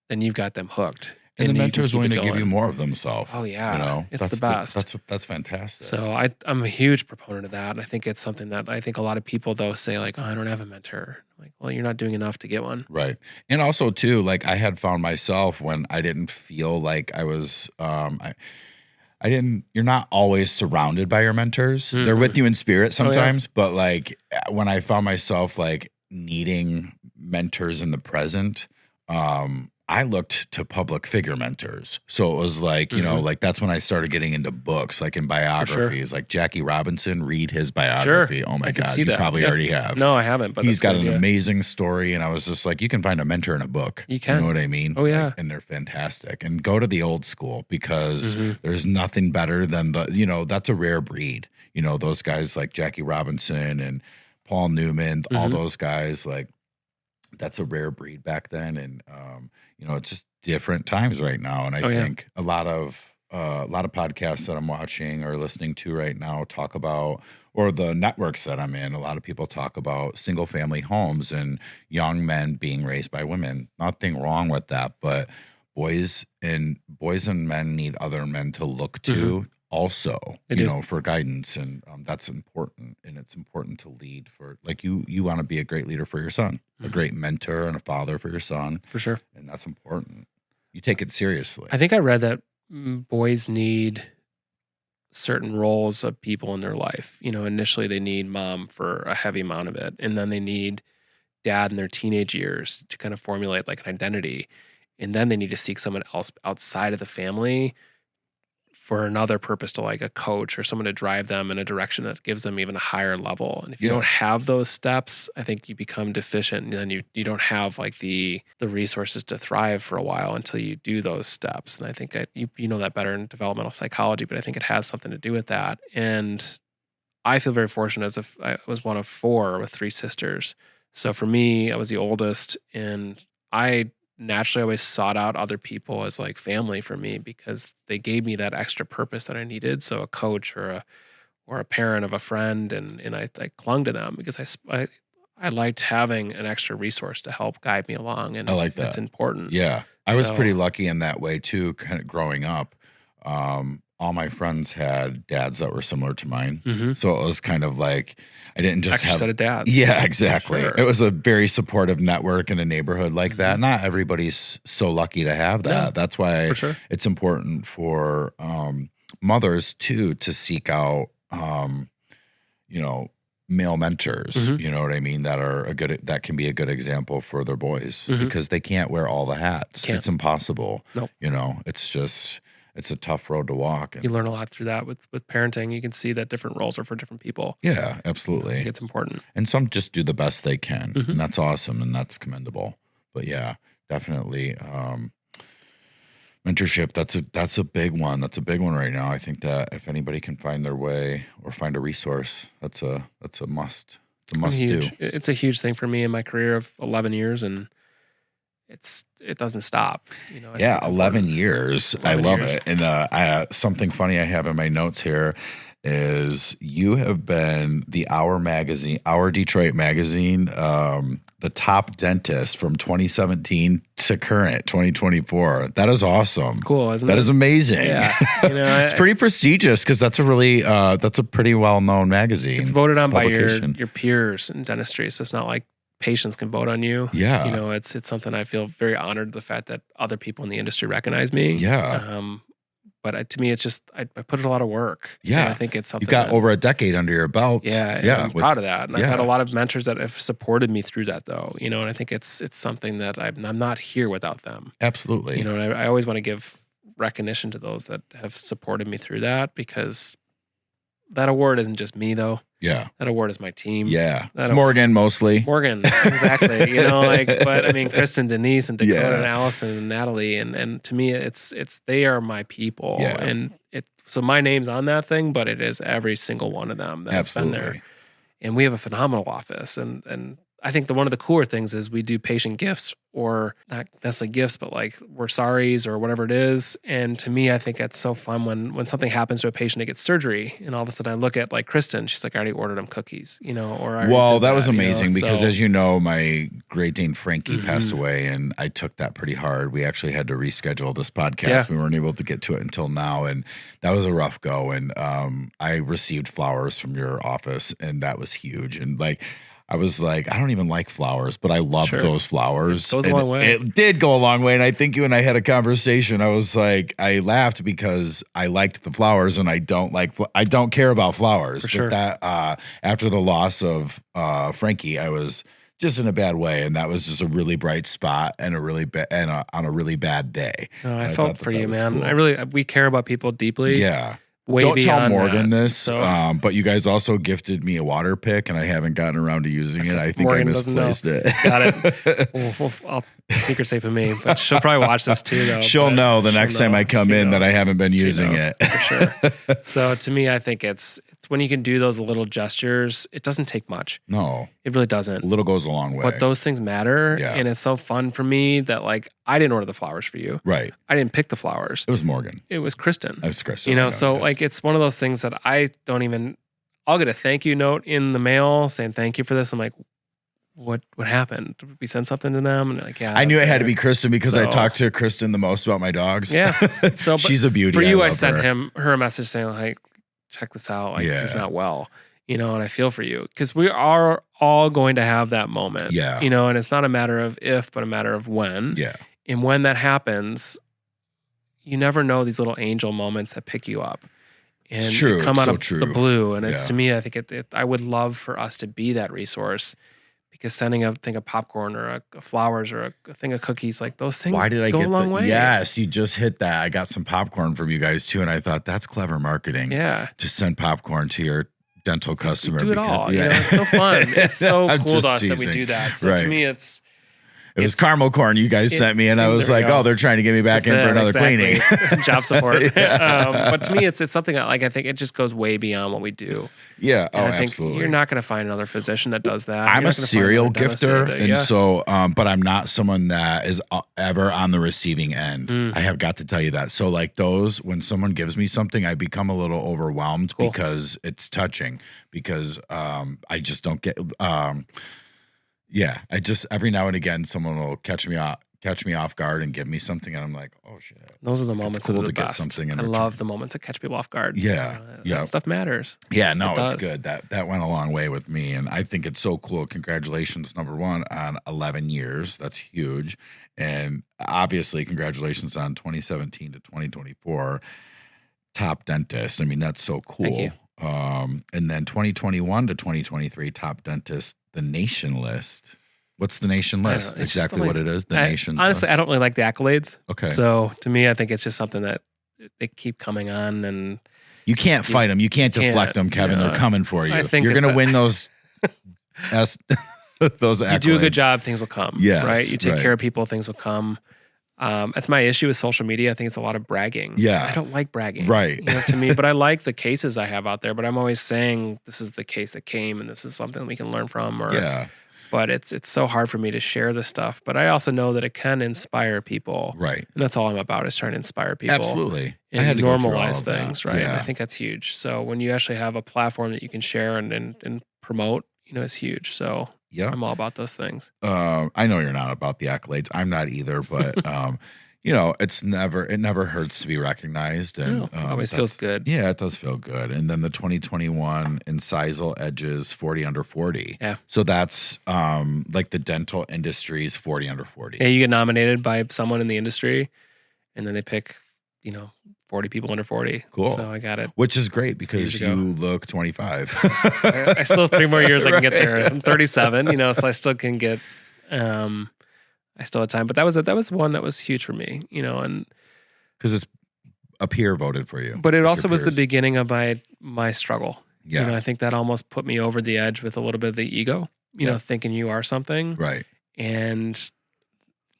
Speaker 2: then you've got them hooked.
Speaker 1: And the
Speaker 2: You can
Speaker 1: mentor is
Speaker 2: keep
Speaker 1: willing
Speaker 2: it
Speaker 1: to give you
Speaker 2: going.
Speaker 1: more of themselves.
Speaker 2: Oh yeah, it's the best.
Speaker 1: That's fantastic.
Speaker 2: So I'm a huge proponent of that, and I think it's something that I think a lot of people though say like, "Oh, I don't have a mentor." Like, well, you're not doing enough to get one.
Speaker 1: Right. And also too, like I had found myself when I didn't feel like I was I didn't you're not always surrounded by your mentors. They're with you in spirit sometimes, but like when I found myself like needing mentors in the present, I looked to public figure mentors. So it was like, like that's when I started getting into books, like in biographies, like Jackie Robinson, read his biography.
Speaker 2: Sure.
Speaker 1: Oh my
Speaker 2: I could
Speaker 1: God,
Speaker 2: see
Speaker 1: you
Speaker 2: that.
Speaker 1: probably
Speaker 2: Yeah.
Speaker 1: already have.
Speaker 2: No, I haven't, but
Speaker 1: He's got an
Speaker 2: idea.
Speaker 1: amazing story. And I was just like, you can find a mentor in a book.
Speaker 2: You can.
Speaker 1: You know what I mean?
Speaker 2: Oh, yeah.
Speaker 1: Like, and they're fantastic. And go to the old school because there's nothing better than that's a rare breed. Those guys like Jackie Robinson and Paul Newman, all those guys, like that's a rare breed back then. And, it's just different times right now. And I think a lot of podcasts that I'm watching or listening to right now talk about, or the networks that I'm in, a lot of people talk about single family homes and young men being raised by women. Nothing wrong with that, but boys and men need other men to look to also, for guidance. And that's important. And it's important to lead for, like you want to be a great leader for your son, a great mentor and a father for your son.
Speaker 2: For sure.
Speaker 1: And that's important. You take it seriously.
Speaker 2: I think I read that boys need certain roles of people in their life. Initially they need mom for a heavy amount of it. And then they need dad in their teenage years to kind of formulate like an identity. And then they need to seek someone else outside of the family for another purpose, to like a coach or someone to drive them in a direction that gives them even a higher level. And if you don't have those steps, I think you become deficient, and then you don't have like the resources to thrive for a while until you do those steps. And I think you know that better in developmental psychology, but I think it has something to do with that. And I feel very fortunate as if I was one of 4 with 3 sisters. So for me, I was the oldest, and I naturally always sought out other people as like family for me because they gave me that extra purpose that I needed. So a coach or a parent of a friend, and I clung to them because I liked having an extra resource to help guide me along, and
Speaker 1: I like that.
Speaker 2: That's important.
Speaker 1: Yeah, I was pretty lucky in that way too. Kind of growing up, all my friends had dads that were similar to mine, so it was kind of like I didn't just
Speaker 2: extra
Speaker 1: have
Speaker 2: set of dads.
Speaker 1: Yeah, exactly.
Speaker 2: Sure.
Speaker 1: It was a very supportive network in a neighborhood like that. Not everybody's so lucky to have that.
Speaker 2: No,
Speaker 1: that's why
Speaker 2: for sure.
Speaker 1: it's important for mothers too to seek out male mentors, you know what I mean, that can be a good example for their boys because they can't wear all the hats. It's impossible.
Speaker 2: Nope.
Speaker 1: It's a tough road to walk.
Speaker 2: You learn a lot through that with parenting. You can see that different roles are for different people.
Speaker 1: Yeah, absolutely.
Speaker 2: I think it's important.
Speaker 1: And some just do the best they can, and that's awesome, and that's commendable. But yeah, definitely mentorship. That's a big one. That's a big one right now. I think that if anybody can find their way or find a resource, that's a must. It's a must do.
Speaker 2: It's a huge thing for me in my career of 11 years, and it doesn't stop.
Speaker 1: Yeah, 11 years. 11 I love it. And something funny I have in my notes here is you have been the Our Detroit magazine, the top dentist from 2017 to current 2024. That is awesome.
Speaker 2: It's cool, isn't it?
Speaker 1: That is amazing.
Speaker 2: Yeah.
Speaker 1: It's pretty prestigious because that's a pretty well-known magazine.
Speaker 2: It's voted on by your peers in dentistry. So it's not like patients can vote on you.
Speaker 1: Yeah.
Speaker 2: It's something I feel very honored the fact that other people in the industry recognize me.
Speaker 1: Yeah.
Speaker 2: But to me, it's just I put in a lot of work.
Speaker 1: Yeah,
Speaker 2: I think it's something
Speaker 1: you've got over a decade under your belt.
Speaker 2: Yeah, I'm proud of that. And I've had a lot of mentors that have supported me through that, though. And I think it's something that I'm not here without them.
Speaker 1: Absolutely.
Speaker 2: And I always want to give recognition to those that have supported me through that because that award isn't just me though.
Speaker 1: Yeah.
Speaker 2: That award is my team.
Speaker 1: Yeah.
Speaker 2: That
Speaker 1: It's
Speaker 2: a-
Speaker 1: Morgan mostly.
Speaker 2: Morgan, exactly. You know, like, but I mean, Kristen, Denise, and Dakota,
Speaker 1: Yeah.
Speaker 2: and Allison, and Natalie, and to me, it's they are my people,
Speaker 1: Yeah.
Speaker 2: and so my name's on that thing, but it is every single one of them that's been there, and we have a phenomenal office, and I think one of the cooler things is we do patient gifts, or not necessarily gifts, but like we're sorries or whatever it is. And to me, I think it's so fun when something happens to a patient that gets surgery, and all of a sudden I look at like Kristen, she's like, I already ordered them cookies, you know, or I
Speaker 1: Well,
Speaker 2: did
Speaker 1: that was
Speaker 2: you know?
Speaker 1: amazing because,
Speaker 2: So-
Speaker 1: as you know, my Great Dane Frankie passed
Speaker 2: Mhm.
Speaker 1: away, and I took that pretty hard. We actually had to reschedule this podcast.
Speaker 2: Yeah.
Speaker 1: We weren't able to get to it until now, and that was a rough go. And I received flowers from your office, and that was huge. And like, I was like, I don't even like flowers, but I love
Speaker 2: Sure.
Speaker 1: those flowers.
Speaker 2: It goes a long way.
Speaker 1: It did go a long way. And I think you and I had a conversation. I was like, I laughed because I liked the flowers, and I don't care about flowers.
Speaker 2: For sure.
Speaker 1: But that after the loss of Frankie, I was just in a bad way, and that was just a really bright spot and on a really bad day.
Speaker 2: No, I
Speaker 1: And
Speaker 2: felt
Speaker 1: thought
Speaker 2: for
Speaker 1: that
Speaker 2: you,
Speaker 1: was
Speaker 2: man.
Speaker 1: cool.
Speaker 2: We care about people deeply.
Speaker 1: Yeah.
Speaker 2: Way
Speaker 1: Don't tell
Speaker 2: beyond
Speaker 1: Morgan
Speaker 2: that.
Speaker 1: this,
Speaker 2: So
Speaker 1: but you guys also gifted me a water pick, and I haven't gotten around to using it. I think
Speaker 2: Morgan
Speaker 1: I
Speaker 2: doesn't know.
Speaker 1: misplaced it.
Speaker 2: Got it. I'll secret safe with me, but she'll probably watch this too, though.
Speaker 1: She'll
Speaker 2: but
Speaker 1: know the
Speaker 2: she'll
Speaker 1: next time
Speaker 2: know.
Speaker 1: I come
Speaker 2: She
Speaker 1: in that I
Speaker 2: knows.
Speaker 1: haven't been
Speaker 2: She
Speaker 1: using
Speaker 2: knows,
Speaker 1: it.
Speaker 2: for sure. So to me, I think it's when you can do those little gestures. It doesn't take much.
Speaker 1: No,
Speaker 2: It really doesn't.
Speaker 1: a little goes a long way.
Speaker 2: But those things matter,
Speaker 1: Yeah.
Speaker 2: and it's so fun for me that like I didn't order the flowers for you.
Speaker 1: Right.
Speaker 2: I didn't pick the flowers.
Speaker 1: It was Morgan.
Speaker 2: It was Kristen.
Speaker 1: I was Kristen.
Speaker 2: You know,
Speaker 1: I
Speaker 2: so
Speaker 1: yeah.
Speaker 2: like it's one of those things that I don't even. I'll get a thank you note in the mail saying thank you for this. I'm like, what happened? Did we send something to them? And they're like, yeah.
Speaker 1: I knew it had to
Speaker 2: there.
Speaker 1: be Kristen because I
Speaker 2: So-
Speaker 1: talked to Kristen the most about my dogs.
Speaker 2: Yeah. So, but
Speaker 1: she's a beauty.
Speaker 2: for you, I
Speaker 1: love
Speaker 2: sent
Speaker 1: her.
Speaker 2: her a message saying like, check this out. Like
Speaker 1: Yeah.
Speaker 2: he's not well, you know, and I feel for you because we are all going to have that moment.
Speaker 1: Yeah.
Speaker 2: You know, and it's not a matter of if, but a matter of when.
Speaker 1: Yeah.
Speaker 2: And when that happens, you never know these little angel moments that pick you up. And
Speaker 1: It's true.
Speaker 2: come
Speaker 1: It's
Speaker 2: out
Speaker 1: so
Speaker 2: of
Speaker 1: true.
Speaker 2: the blue. And it's
Speaker 1: Yeah.
Speaker 2: to me, I think I would love for us to be that resource because sending a thing of popcorn or a flowers or a thing of cookies, like those things
Speaker 1: Why did I
Speaker 2: go
Speaker 1: get
Speaker 2: a long way.
Speaker 1: Yes, you just hit that. I got some popcorn from you guys too, and I thought that's clever marketing.
Speaker 2: Yeah.
Speaker 1: To send popcorn to your dental customer.
Speaker 2: Do it
Speaker 1: because-
Speaker 2: all.
Speaker 1: yeah.
Speaker 2: You know, it's so fun. It's so
Speaker 1: I'm
Speaker 2: cool
Speaker 1: just
Speaker 2: to us that we
Speaker 1: teasing.
Speaker 2: do that. So
Speaker 1: Right.
Speaker 2: to me,
Speaker 1: It was
Speaker 2: it's-
Speaker 1: caramel corn you guys sent me, and I was
Speaker 2: there we
Speaker 1: like,
Speaker 2: go.
Speaker 1: "Oh, they're trying to get me back in
Speaker 2: That's
Speaker 1: for
Speaker 2: it,
Speaker 1: another
Speaker 2: exactly.
Speaker 1: cleaning."
Speaker 2: Job support.
Speaker 1: Yeah.
Speaker 2: But to me, it's something that like I think it just goes way beyond what we do.
Speaker 1: Yeah.
Speaker 2: And
Speaker 1: Oh,
Speaker 2: I think
Speaker 1: absolutely.
Speaker 2: you're not going to find another physician that does that.
Speaker 1: I'm
Speaker 2: You're
Speaker 1: a
Speaker 2: not gonna find
Speaker 1: serial
Speaker 2: another dentist
Speaker 1: gifter,
Speaker 2: that does it.
Speaker 1: and
Speaker 2: Yeah.
Speaker 1: so, but I'm not someone that is ever on the receiving end.
Speaker 2: Mm.
Speaker 1: I have got to tell you that. So, like those, when someone gives me something, I become a little overwhelmed
Speaker 2: Cool.
Speaker 1: because it's touching. Because I just don't get. Yeah, I just every now and again someone will catch me off guard and give me something, and I'm like, oh shit.
Speaker 2: Those are the moments
Speaker 1: cool
Speaker 2: that are
Speaker 1: to
Speaker 2: the
Speaker 1: get
Speaker 2: best.
Speaker 1: something in
Speaker 2: I
Speaker 1: return.
Speaker 2: love the moments that catch people off guard.
Speaker 1: Yeah, yeah.
Speaker 2: That stuff matters.
Speaker 1: Yeah, no,
Speaker 2: It
Speaker 1: it's
Speaker 2: does.
Speaker 1: good. That went a long way with me, and I think it's so cool. Congratulations, number one, on 11 years. That's huge, and obviously, congratulations on 2017 to 2024 top dentist. I mean, that's so cool.
Speaker 2: Thank you.
Speaker 1: And then 2021 to 2023 top dentist, the nation list. What's the nation
Speaker 2: I don't
Speaker 1: list?
Speaker 2: know, it's just
Speaker 1: Exactly what it is. The nation.
Speaker 2: Honestly, I don't really like the accolades.
Speaker 1: Okay.
Speaker 2: So to me, I think it's just something that they keep coming on, and
Speaker 1: You can't fight them. You can't deflect them, Kevin.
Speaker 2: yeah.
Speaker 1: They're coming for you.
Speaker 2: I think
Speaker 1: You're
Speaker 2: it's
Speaker 1: going to
Speaker 2: a-
Speaker 1: win those. Those accolades.
Speaker 2: you do a good job, things will come.
Speaker 1: Yes,
Speaker 2: right. You take
Speaker 1: right.
Speaker 2: care of people, things will come. That's my issue with social media. I think it's a lot of bragging.
Speaker 1: Yeah.
Speaker 2: I don't like bragging.
Speaker 1: Right.
Speaker 2: You know, to me, but I like the cases I have out there. But I'm always saying this is the case that came, and this is something we can learn from. Or
Speaker 1: Yeah.
Speaker 2: But it's so hard for me to share this stuff. But I also know that it can inspire people.
Speaker 1: Right.
Speaker 2: And that's all I'm about is trying to inspire people.
Speaker 1: Absolutely.
Speaker 2: And
Speaker 1: to go through all
Speaker 2: normalize
Speaker 1: of that.
Speaker 2: things, right? And
Speaker 1: Yeah.
Speaker 2: I think that's huge. So when you actually have a platform that you can share and promote, you know, it's huge. So
Speaker 1: Yeah.
Speaker 2: I'm all about those things.
Speaker 1: I know you're not about the accolades. I'm not either, but you know, it never hurts to be recognized, and
Speaker 2: No, always feels good.
Speaker 1: Yeah, it does feel good. And then the 2021 Incisal Edges 40 under 40.
Speaker 2: Yeah.
Speaker 1: So that's like the dental industry's 40 under 40.
Speaker 2: Yeah, you get nominated by someone in the industry, and then they pick, 40 people under 40.
Speaker 1: Cool.
Speaker 2: So I got it.
Speaker 1: Which is great because
Speaker 2: years ago.
Speaker 1: you look 25.
Speaker 2: I still have 3 more years I can get there.
Speaker 1: Right.
Speaker 2: I'm 37, so I still can get. I still have time, but that was one that was huge for me, and
Speaker 1: Because it's a peer voted for you.
Speaker 2: But it
Speaker 1: like
Speaker 2: also
Speaker 1: your
Speaker 2: was the
Speaker 1: peers.
Speaker 2: beginning of my struggle.
Speaker 1: Yeah.
Speaker 2: I think that almost put me over the edge with a little bit of the ego,
Speaker 1: Yeah.
Speaker 2: thinking you are something.
Speaker 1: Right.
Speaker 2: And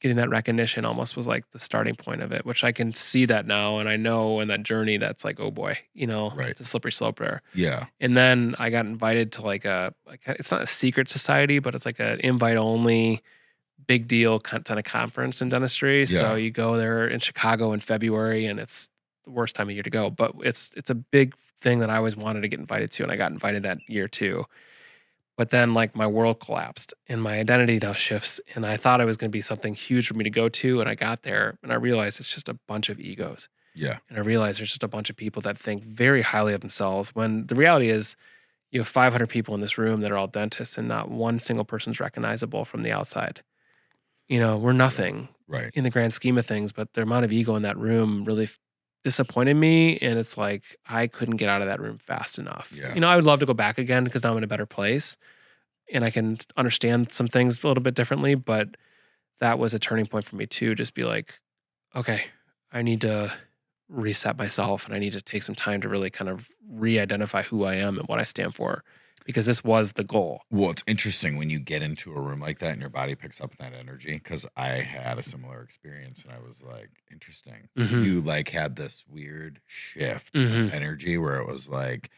Speaker 2: getting that recognition almost was like the starting point of it, which I can see that now. And I know in that journey, that's like, oh boy,
Speaker 1: Right.
Speaker 2: it's a slippery slope there.
Speaker 1: Yeah.
Speaker 2: And then I got invited to like it's not a secret society, but it's like an invite only big deal kind of conference in dentistry. So
Speaker 1: Yeah.
Speaker 2: you go there in Chicago in February and it's the worst time of year to go, but it's a big thing that I always wanted to get invited to. And I got invited that year too. But then like my world collapsed and my identity now shifts. And I thought it was going to be something huge for me to go to. And I got there and I realized it's just a bunch of egos.
Speaker 1: Yeah.
Speaker 2: And I realized there's just a bunch of people that think very highly of themselves when the reality is you have 500 people in this room that are all dentists and not one single person's recognizable from the outside. We're nothing
Speaker 1: Right.
Speaker 2: in the grand scheme of things, but the amount of ego in that room really disappointed me. And it's like, I couldn't get out of that room fast enough.
Speaker 1: Yeah.
Speaker 2: I would love to go back again because now I'm in a better place and I can understand some things a little bit differently. But that was a turning point for me too. Just be like, okay, I need to reset myself and I need to take some time to really kind of re-identify who I am and what I stand for, because this was the goal.
Speaker 1: Well, it's interesting when you get into a room like that and your body picks up that energy, because I had a similar experience and I was like, interesting.
Speaker 2: Mhm.
Speaker 1: You like had this weird shift
Speaker 2: Mhm.
Speaker 1: of energy where it was like,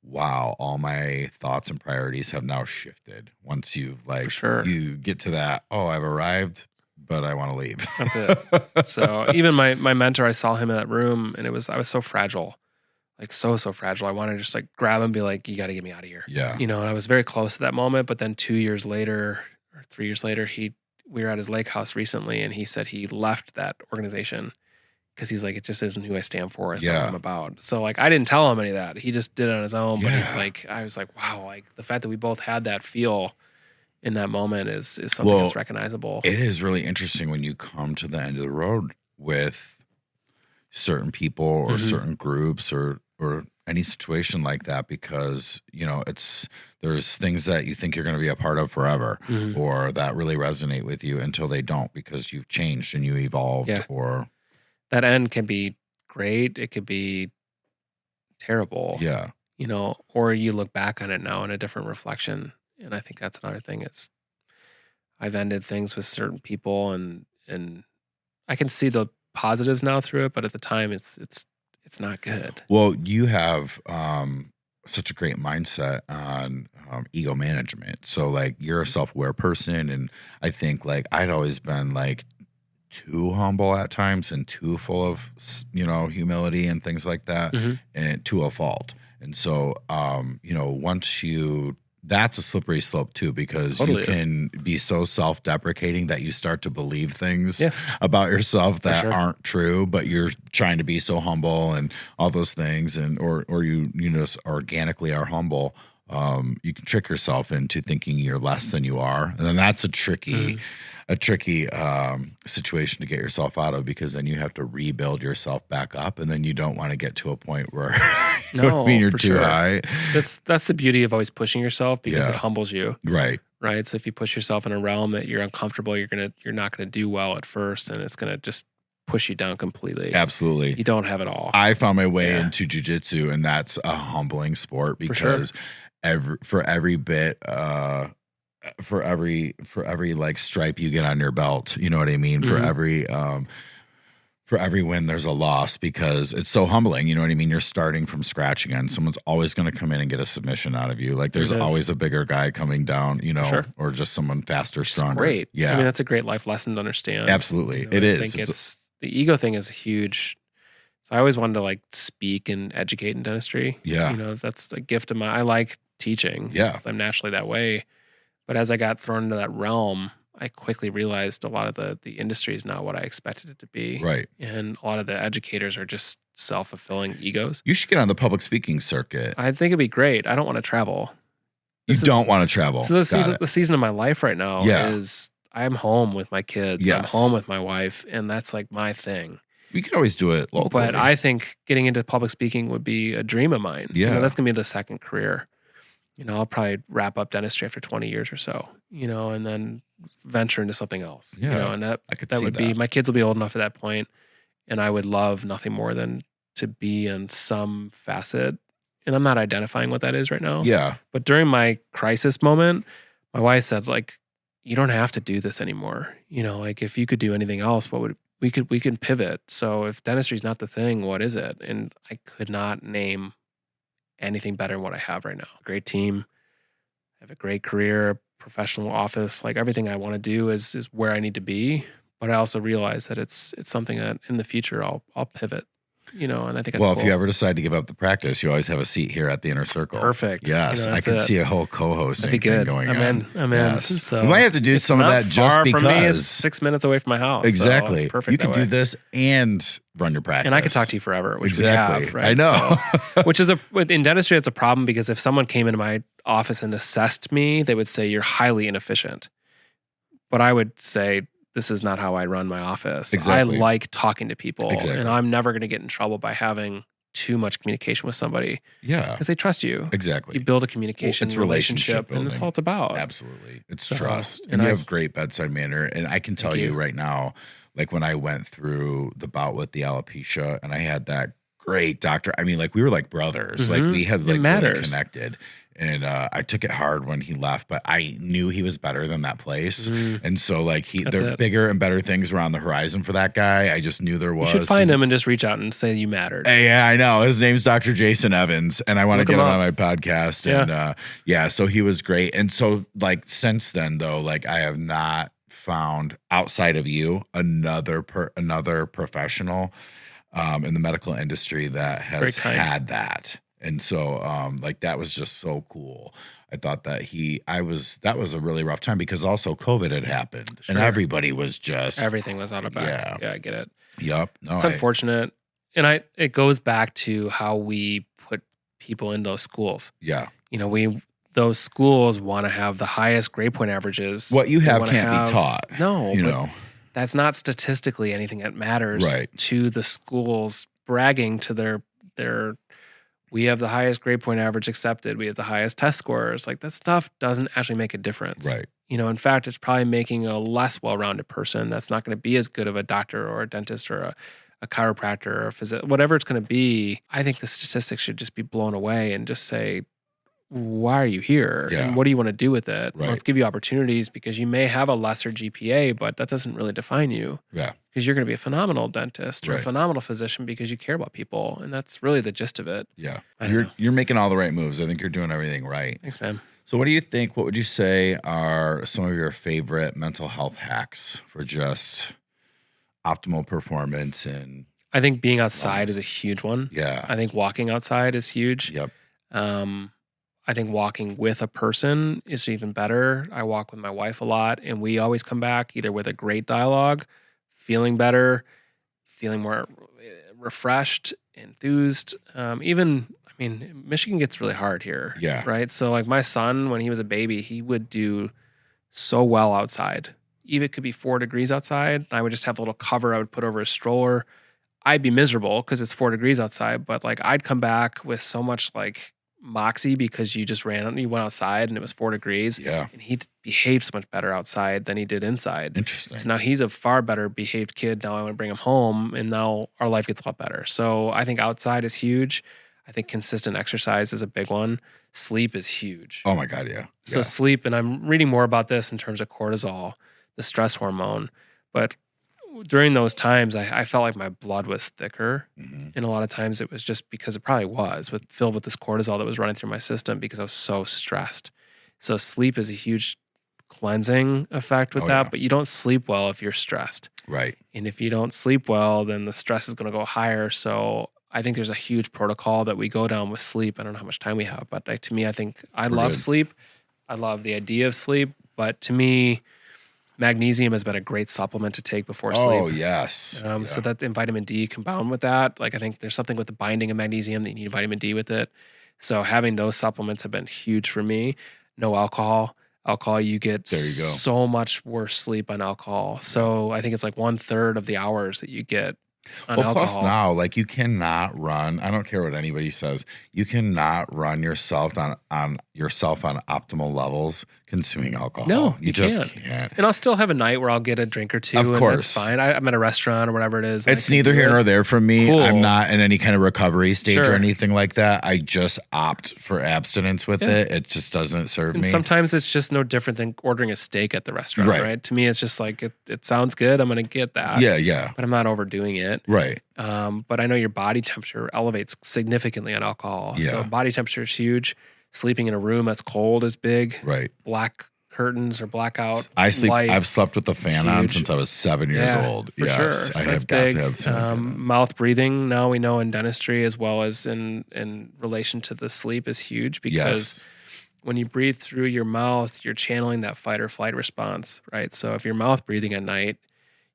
Speaker 1: wow, all my thoughts and priorities have now shifted. Once you've like,
Speaker 2: For sure.
Speaker 1: you get to that, oh, I've arrived, but I want to leave.
Speaker 2: That's it. So even my mentor, I saw him in that room and I was so fragile, like so fragile. I wanted to just like grab him and be like, you got to get me out of here.
Speaker 1: Yeah.
Speaker 2: And I was very close to that moment. But then 2 years later or 3 years later, we were at his lake house recently and he said he left that organization because he's like, it just isn't who I stand for. It's not what I'm about. So like, I didn't tell him any of that. He just did it on his own. But he's
Speaker 1: Yeah.
Speaker 2: like, I was like, wow, like the fact that we both had that feel in that moment is something that's recognizable.
Speaker 1: It is really interesting when you come to the end of the road with certain people or
Speaker 2: Mhm.
Speaker 1: certain groups or any situation like that, because there's things that you think you're going to be a part of forever
Speaker 2: Mhm.
Speaker 1: or that really resonate with you until they don't, because you've changed and you evolved.
Speaker 2: Yeah.
Speaker 1: Or
Speaker 2: That end can be great. It could be terrible.
Speaker 1: yeah.
Speaker 2: Or you look back on it now in a different reflection. And I think that's another thing. I've ended things with certain people and I can see the positives now through it, but at the time it's not good.
Speaker 1: Well, you have such a great mindset on ego management. So like you're a self-aware person, and I think like I'd always been like too humble at times and too full of humility and things like that,
Speaker 2: Mhm.
Speaker 1: and to a fault. And so once that's a slippery slope too, because
Speaker 2: Totally
Speaker 1: you
Speaker 2: is.
Speaker 1: can be so self-deprecating that you start to believe things
Speaker 2: Yeah.
Speaker 1: about yourself that
Speaker 2: sure.
Speaker 1: aren't true, but you're trying to be so humble and all those things, and or you just organically are humble. You can trick yourself into thinking you're less than you are, and then that's a tricky situation to get yourself out of, because then you have to rebuild yourself back up, and then you don't want to get to a point where you're
Speaker 2: for
Speaker 1: too
Speaker 2: sure.
Speaker 1: high.
Speaker 2: That's the beauty of always pushing yourself, because it
Speaker 1: Yeah.
Speaker 2: humbles you.
Speaker 1: Right.
Speaker 2: Right. So if you push yourself in a realm that you're uncomfortable, you're not gonna do well at first, and it's gonna just push you down completely.
Speaker 1: Absolutely.
Speaker 2: You don't have it all.
Speaker 1: I found my way
Speaker 2: Yeah.
Speaker 1: into jiu-jitsu, and that's a humbling sport,
Speaker 2: For sure.
Speaker 1: because for every like stripe you get on your belt, you know what I mean?
Speaker 2: Mhm.
Speaker 1: For every win, there's a loss, because it's so humbling. You know what I mean? You're starting from scratch again. Someone's always going to come in and get a submission out of you. Like there's
Speaker 2: It is.
Speaker 1: always a bigger guy coming down,
Speaker 2: Sure.
Speaker 1: or just someone faster,
Speaker 2: It's
Speaker 1: stronger.
Speaker 2: great.
Speaker 1: Yeah,
Speaker 2: I mean, that's a great life lesson to understand.
Speaker 1: absolutely. It
Speaker 2: I
Speaker 1: is.
Speaker 2: think it's the ego thing is huge. So I always wanted to like speak and educate in dentistry.
Speaker 1: Yeah.
Speaker 2: That's a gift of mine. I like teaching.
Speaker 1: Yeah.
Speaker 2: I'm naturally that way. But as I got thrown into that realm, I quickly realized a lot of the industry is not what I expected it to be.
Speaker 1: Right.
Speaker 2: And a lot of the educators are just self-fulfilling egos.
Speaker 1: You should get on the public speaking circuit.
Speaker 2: I think it'd be great. I don't want to travel.
Speaker 1: You don't want to travel.
Speaker 2: So the season of my life right now
Speaker 1: Yeah.
Speaker 2: is I'm home with my kids. I'm
Speaker 1: Yes.
Speaker 2: home with my wife, and that's like my thing.
Speaker 1: We could always do it locally.
Speaker 2: But I think getting into public speaking would be a dream of mine.
Speaker 1: Yeah.
Speaker 2: That's gonna be the second career. I'll probably wrap up dentistry after 20 years or so, and then venture into something else.
Speaker 1: Yeah,
Speaker 2: And
Speaker 1: I could
Speaker 2: that
Speaker 1: see
Speaker 2: would be
Speaker 1: that.
Speaker 2: my kids will be old enough at that point, and I would love nothing more than to be in some facet, and I'm not identifying what that is right now.
Speaker 1: Yeah.
Speaker 2: But during my crisis moment, my wife said, like, you don't have to do this anymore. Like if you could do anything else, we can pivot. So if dentistry is not the thing, what is it? And I could not name anything better than what I have right now. Great team. I have a great career, professional office. Like everything I want to do is where I need to be. But I also realize that it's something that in the future I'll pivot. And I think that's
Speaker 1: Well,
Speaker 2: cool.
Speaker 1: if you ever decide to give up the practice, you always have a seat here at the Inner Circle.
Speaker 2: Perfect.
Speaker 1: Yes, I can see a whole co-hosting
Speaker 2: That'd be good.
Speaker 1: thing going
Speaker 2: I'm
Speaker 1: on.
Speaker 2: in.
Speaker 1: Yes.
Speaker 2: So
Speaker 1: we might have to do some of that just
Speaker 2: far
Speaker 1: because.
Speaker 2: from me. It's 6 minutes away from my house.
Speaker 1: Exactly.
Speaker 2: So it's perfect.
Speaker 1: You could
Speaker 2: that
Speaker 1: do
Speaker 2: way.
Speaker 1: this and run your practice.
Speaker 2: And I could talk to you forever, which
Speaker 1: exactly.
Speaker 2: we have, right?
Speaker 1: I know.
Speaker 2: So, which is in dentistry, it's a problem because if someone came into my office and assessed me, they would say you're highly inefficient. But I would say this is not how I run my office.
Speaker 1: Exactly.
Speaker 2: I like talking to people,
Speaker 1: Exactly.
Speaker 2: and I'm never going to get in trouble by having too much communication with somebody.
Speaker 1: Yeah.
Speaker 2: Because they trust you.
Speaker 1: Exactly.
Speaker 2: You build a communication
Speaker 1: it's
Speaker 2: relationship, and that's
Speaker 1: building.
Speaker 2: all it's about.
Speaker 1: Absolutely. It's
Speaker 2: So,
Speaker 1: trust.
Speaker 2: and
Speaker 1: And you
Speaker 2: I-
Speaker 1: have great bedside manner. And I can tell you right now, like when I went through the bout with the alopecia and I had that great doctor, I mean, like we were like brothers. Like we had like really connected. And I took it hard when he left, but I knew he was better than that place. And so like there are bigger and better things around the horizon for that guy. I just knew there was.
Speaker 2: You should find him and just reach out and say you mattered.
Speaker 1: Yeah, I know. His name's Dr. Jason Evans, and I want to get him on my podcast.
Speaker 2: Yeah.
Speaker 1: And so he was great. And so like since then though, like I have not found outside of you another professional in the medical industry that has had that. And so like that was just so cool. I thought that that was a really rough time because also COVID had happened and everybody was just
Speaker 2: everything was out of back. Yeah, I get it.
Speaker 1: Yep. No,
Speaker 2: it's unfortunate. And it goes back to how we put people in those schools.
Speaker 1: Yeah.
Speaker 2: Those schools want to have the highest grade point averages.
Speaker 1: What you have can't be taught.
Speaker 2: No, that's not statistically anything that matters to the schools bragging to their we have the highest grade point average accepted. We have the highest test scores. Like that stuff doesn't actually make a difference.
Speaker 1: Right.
Speaker 2: In fact, it's probably making a less well-rounded person that's not going to be as good of a doctor or a dentist or a chiropractor or a physician, whatever it's going to be. I think the statistics should just be blown away and just say, why are you here?
Speaker 1: Yeah.
Speaker 2: And what do you want to do with it?
Speaker 1: Right.
Speaker 2: Let's give you opportunities because you may have a lesser GPA, but that doesn't really define you.
Speaker 1: Yeah.
Speaker 2: Because you're going to be a phenomenal dentist or a phenomenal physician because you care about people. And that's really the gist of it.
Speaker 1: Yeah. You're making all the right moves. I think you're doing everything right.
Speaker 2: Thanks, man.
Speaker 1: So what do you think, what would you say are some of your favorite mental health hacks for just optimal performance? And
Speaker 2: I think being outside is a huge one.
Speaker 1: Yeah.
Speaker 2: I think walking outside is huge.
Speaker 1: Yep.
Speaker 2: I think walking with a person is even better. I walk with my wife a lot, and we always come back either with a great dialogue, feeling better, feeling more refreshed, enthused. Michigan gets really hard here.
Speaker 1: Yeah.
Speaker 2: Right? So like my son, when he was a baby, he would do so well outside. Even it could be 4 degrees outside. I would just have a little cover I would put over his stroller. I'd be miserable because it's 4 degrees outside, but like I'd come back with so much like moxie because you went outside and it was 4 degrees.
Speaker 1: Yeah.
Speaker 2: And he behaved so much better outside than he did inside.
Speaker 1: Interesting.
Speaker 2: So now he's a far better behaved kid. Now I want to bring him home and now our life gets a lot better. So I think outside is huge. I think consistent exercise is a big one. Sleep is huge.
Speaker 1: Oh my God. Yeah.
Speaker 2: So sleep, and I'm reading more about this in terms of cortisol, the stress hormone. But during those times, I felt like my blood was thicker.
Speaker 1: Mm-hmm.
Speaker 2: And a lot of times it was just because it probably was filled with this cortisol that was running through my system because I was so stressed. So sleep is a huge cleansing effect with that, but you don't sleep well if you're stressed.
Speaker 1: Right.
Speaker 2: And if you don't sleep well, then the stress is going to go higher. So I think there's a huge protocol that we go down with sleep. I don't know how much time we have, but to me, I think I love sleep. I love the idea of sleep, but to me, magnesium has been a great supplement to take before sleep.
Speaker 1: Oh, yes.
Speaker 2: So that and vitamin D combined with that, like I think there's something with the binding of magnesium that you need vitamin D with it. So having those supplements have been huge for me. No alcohol. You get so much worse sleep on alcohol. So I think it's like 1/3 of the hours that you get on alcohol.
Speaker 1: Plus now, like you cannot run. I don't care what anybody says. You cannot run yourself on optimal levels consuming alcohol.
Speaker 2: No,
Speaker 1: you just can't.
Speaker 2: And I'll still have a night where I'll get a drink or two.
Speaker 1: Of
Speaker 2: and
Speaker 1: course.
Speaker 2: that's fine. I'm at a restaurant or whatever it is.
Speaker 1: It's neither here nor there for me.
Speaker 2: Cool.
Speaker 1: I'm not in any kind of recovery stage
Speaker 2: Sure.
Speaker 1: or anything like that. I just opt for abstinence with it. It just doesn't serve
Speaker 2: and
Speaker 1: me.
Speaker 2: sometimes it's just no different than ordering a steak at the restaurant, right? To me, it's just like, it sounds good. I'm going to get that.
Speaker 1: Yeah.
Speaker 2: But I'm not overdoing it.
Speaker 1: Right.
Speaker 2: But I know your body temperature elevates significantly on alcohol.
Speaker 1: Yeah.
Speaker 2: So body temperature is huge. Sleeping in a room that's cold is big.
Speaker 1: Right.
Speaker 2: Black curtains or blackout.
Speaker 1: I've slept with the fan on since I was 7 years old.
Speaker 2: For sure. So
Speaker 1: I have
Speaker 2: big.
Speaker 1: got to have some
Speaker 2: mouth breathing, now we know in dentistry as well as in relation to the sleep, is huge because when you breathe through your mouth, you're channeling that fight or flight response, right? So if you're mouth breathing at night,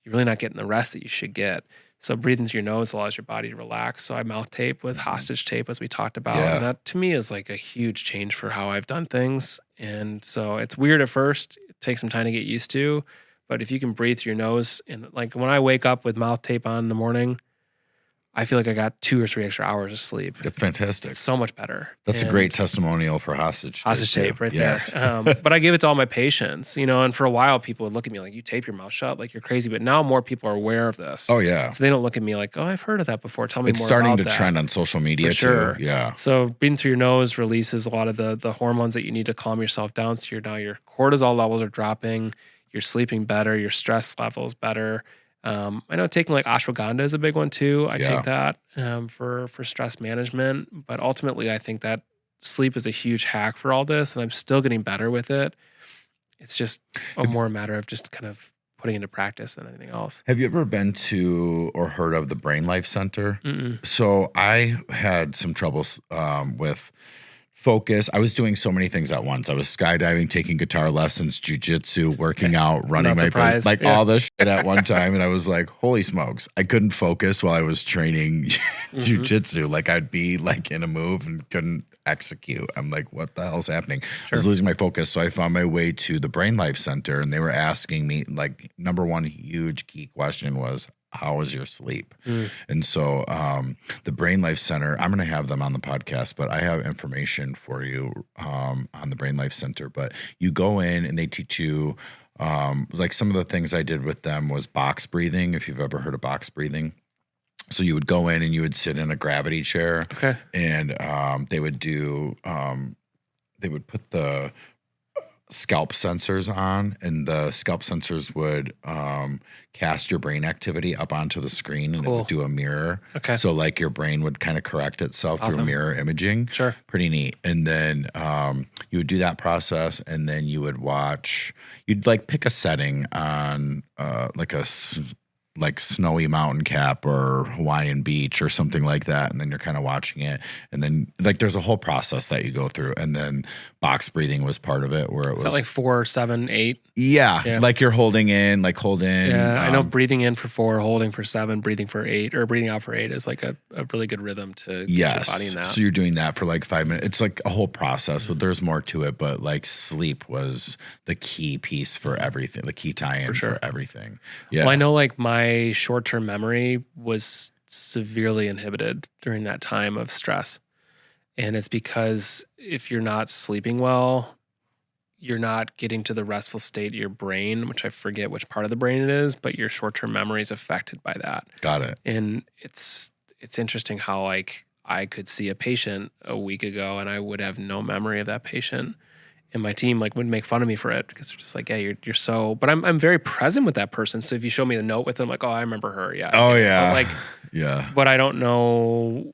Speaker 2: you're really not getting the rest that you should get. So breathing through your nose allows your body to relax. So I mouth tape with hostage tape, as we talked about. And that to me is like a huge change for how I've done things. And so it's weird at first. It takes some time to get used to. But if you can breathe through your nose, and like when I wake up with mouth tape on in the morning, I feel like I got 2 or 3 extra hours of sleep.
Speaker 1: That's fantastic.
Speaker 2: It's so much better.
Speaker 1: That's a great testimonial for hostage
Speaker 2: tape right there. But I give it to all my patients, and for a while people would look at me like, you tape your mouth shut, like you're crazy. But now more people are aware of this.
Speaker 1: Oh yeah.
Speaker 2: So they don't look at me like, oh, I've heard of that before. Tell me more about that.
Speaker 1: It's starting to trend on social media too. Yeah.
Speaker 2: So breathing through your nose releases a lot of the hormones that you need to calm yourself down. So your cortisol levels are dropping, you're sleeping better, your stress levels better. I know taking like ashwagandha is a big one too. I take that for stress management, but ultimately I think that sleep is a huge hack for all this, and I'm still getting better with it. It's just more a matter of just kind of putting into practice than anything else.
Speaker 1: Have you ever been to or heard of the Brain Life Center?
Speaker 2: Mm-mm.
Speaker 1: So I had some troubles with focus. I was doing so many things at once. I was skydiving, taking guitar lessons, jujitsu, working out, running my business, like all this shit at one time. And I was like, holy smokes, I couldn't focus while I was training jujitsu. Like I'd be like in a move and couldn't execute. I'm like, what the hell's happening? I was losing my focus. So I found my way to the Brain Life Center, and they were asking me, like, number one huge key question was, how was your sleep? And so the Brain Life Center, I'm going to have them on the podcast, but I have information for you on the Brain Life Center. But you go in and they teach you, like some of the things I did with them was box breathing, if you've ever heard of box breathing. So you would go in and you would sit in a gravity chair, and they would put the scalp sensors on, and the scalp sensors would cast your brain activity up onto the screen, and it would do a mirror. So like your brain would kind of correct itself through mirror imaging. Pretty neat. And then you would do that process, and then you would watch, you'd like pick a setting on like snowy mountain cap or Hawaiian beach or something like that. And then you're kind of watching it. And then like there's a whole process that you go through. And then box breathing was part of it, where it was
Speaker 2: like 4, 7, 8.
Speaker 1: Yeah. Like you're holding in, like hold in.
Speaker 2: Yeah. I know breathing in for 4, holding for 7, breathing for 8, or breathing out for 8 is like a really good rhythm to get your body in that.
Speaker 1: So you're doing that for like 5 minutes. It's like a whole process, but there's more to it. But like sleep was the key piece for everything, the key tie-in for everything. Yeah.
Speaker 2: Well, I know like my short-term memory was severely inhibited during that time of stress. And it's because if you're not sleeping well, you're not getting to the restful state of your brain, which I forget which part of the brain it is, but your short-term memory is affected by that.
Speaker 1: Got it.
Speaker 2: And it's interesting how like I could see a patient a week ago and I would have no memory of that patient. And my team like would make fun of me for it because they're just like, hey, you're so, but I'm very present with that person. So if you show me the note with them, I'm like, oh, I remember her. Yeah.
Speaker 1: Oh yeah.
Speaker 2: But like, but I don't know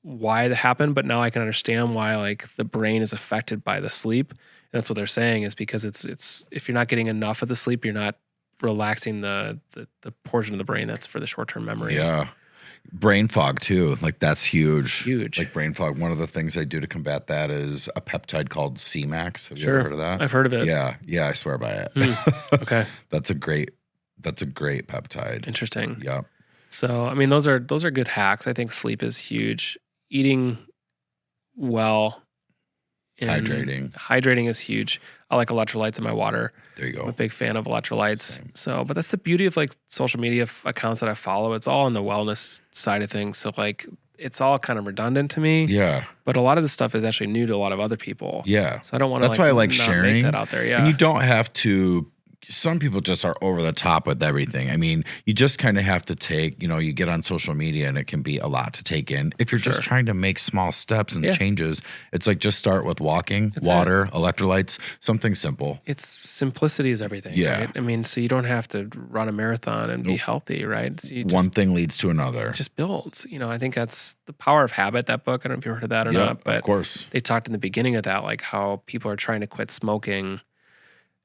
Speaker 2: why that happened, but now I can understand why like the brain is affected by the sleep. And that's what they're saying, is because it's if you're not getting enough of the sleep, you're not relaxing the portion of the brain that's for the short-term memory.
Speaker 1: Yeah. Brain fog too. Like that's huge.
Speaker 2: Huge.
Speaker 1: Like brain fog. One of the things I do to combat that is a peptide called C-Max. Have you ever heard of that?
Speaker 2: I've heard of it.
Speaker 1: Yeah. Yeah. I swear by it.
Speaker 2: Okay.
Speaker 1: That's a great peptide.
Speaker 2: Interesting.
Speaker 1: Yep.
Speaker 2: So, I mean, those are good hacks. I think sleep is huge. Eating well. Hydrating is huge. I like electrolytes in my water.
Speaker 1: There you go.
Speaker 2: I'm a big fan of electrolytes.
Speaker 1: Same.
Speaker 2: So, but that's the beauty of like social media accounts that I follow. It's all on the wellness side of things. So like it's all kind of redundant to me.
Speaker 1: Yeah.
Speaker 2: But a lot of this stuff is actually new to a lot of other people.
Speaker 1: Yeah.
Speaker 2: So I don't want to
Speaker 1: That's why I like
Speaker 2: not
Speaker 1: sharing.
Speaker 2: make that out there. Yeah.
Speaker 1: And you don't have to. Some people just are over the top with everything. I mean, you just kind of have to take, you get on social media and it can be a lot to take in. If you're just trying to make small steps and changes, it's like just start with walking, water, electrolytes, something simple.
Speaker 2: It's simplicity is everything.
Speaker 1: Yeah.
Speaker 2: Right? I mean, so you don't have to run a marathon and be healthy, right? So you
Speaker 1: One thing leads to another.
Speaker 2: Just builds. I think that's The Power of Habit, that book. I don't know if you heard of that or not, but
Speaker 1: of course.
Speaker 2: They talked in the beginning of that, like how people are trying to quit smoking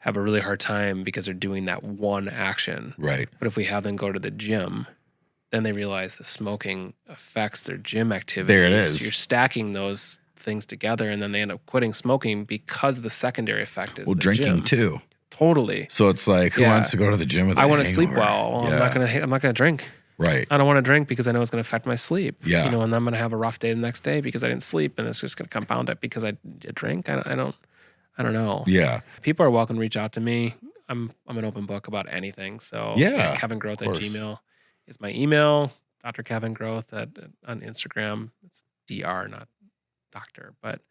Speaker 2: have a really hard time because they're doing that one action.
Speaker 1: Right.
Speaker 2: But if we have them go to the gym, then they realize the smoking affects their gym activity.
Speaker 1: There it is.
Speaker 2: So you're stacking those things together, and then they end up quitting smoking because the secondary effect is the
Speaker 1: drinking
Speaker 2: gym.
Speaker 1: too.
Speaker 2: Totally.
Speaker 1: So it's like, who wants to go to the gym with?
Speaker 2: I want to
Speaker 1: hangover?
Speaker 2: sleep well. I'm not gonna drink.
Speaker 1: Right.
Speaker 2: I don't want to drink because I know it's going to affect my sleep.
Speaker 1: Yeah.
Speaker 2: And I'm going to have a rough day the next day because I didn't sleep, and it's just going to compound it because I did drink. I don't know.
Speaker 1: Yeah.
Speaker 2: People are welcome to reach out to me. I'm an open book about anything. So Kevin Groth at Gmail is my email. Dr. Kevin Groth on Instagram. It's DR, not doctor, but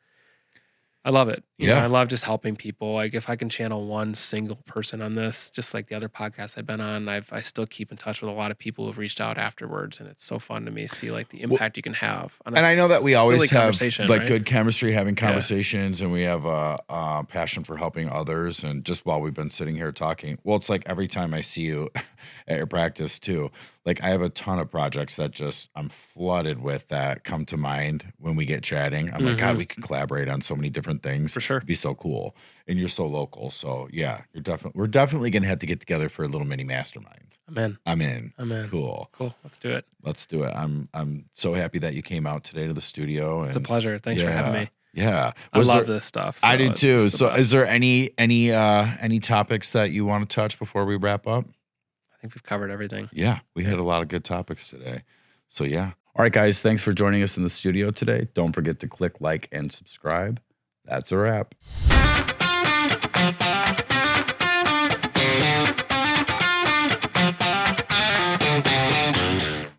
Speaker 2: I love it. You know, I love just helping people. Like if I can channel one single person on this, just like the other podcasts I've been on, I still keep in touch with a lot of people who've reached out afterwards, and it's so fun to me to see like the impact you can have. On
Speaker 1: and I know that we always have like good chemistry, having conversations, and we have a passion for helping others. And just while we've been sitting here talking, well, it's like every time I see you at your practice too, like I have a ton of projects that just I'm flooded with that come to mind when we get chatting. I'm like, God, we can collaborate on so many different things.
Speaker 2: For sure.
Speaker 1: It'd be so cool. And you're so local. So yeah, we're definitely gonna have to get together for a little mini mastermind. I'm in. Cool.
Speaker 2: Let's do it.
Speaker 1: I'm so happy that you came out today to the studio. And
Speaker 2: it's a pleasher. Thanks for having me.
Speaker 1: Yeah.
Speaker 2: I love this stuff. So
Speaker 1: I do too. So is there any topics that you want to touch before we wrap up?
Speaker 2: I think we've covered everything.
Speaker 1: Yeah. We had a lot of good topics today. So yeah. All right, guys. Thanks for joining us in the studio today. Don't forget to click like and subscribe. That's a wrap.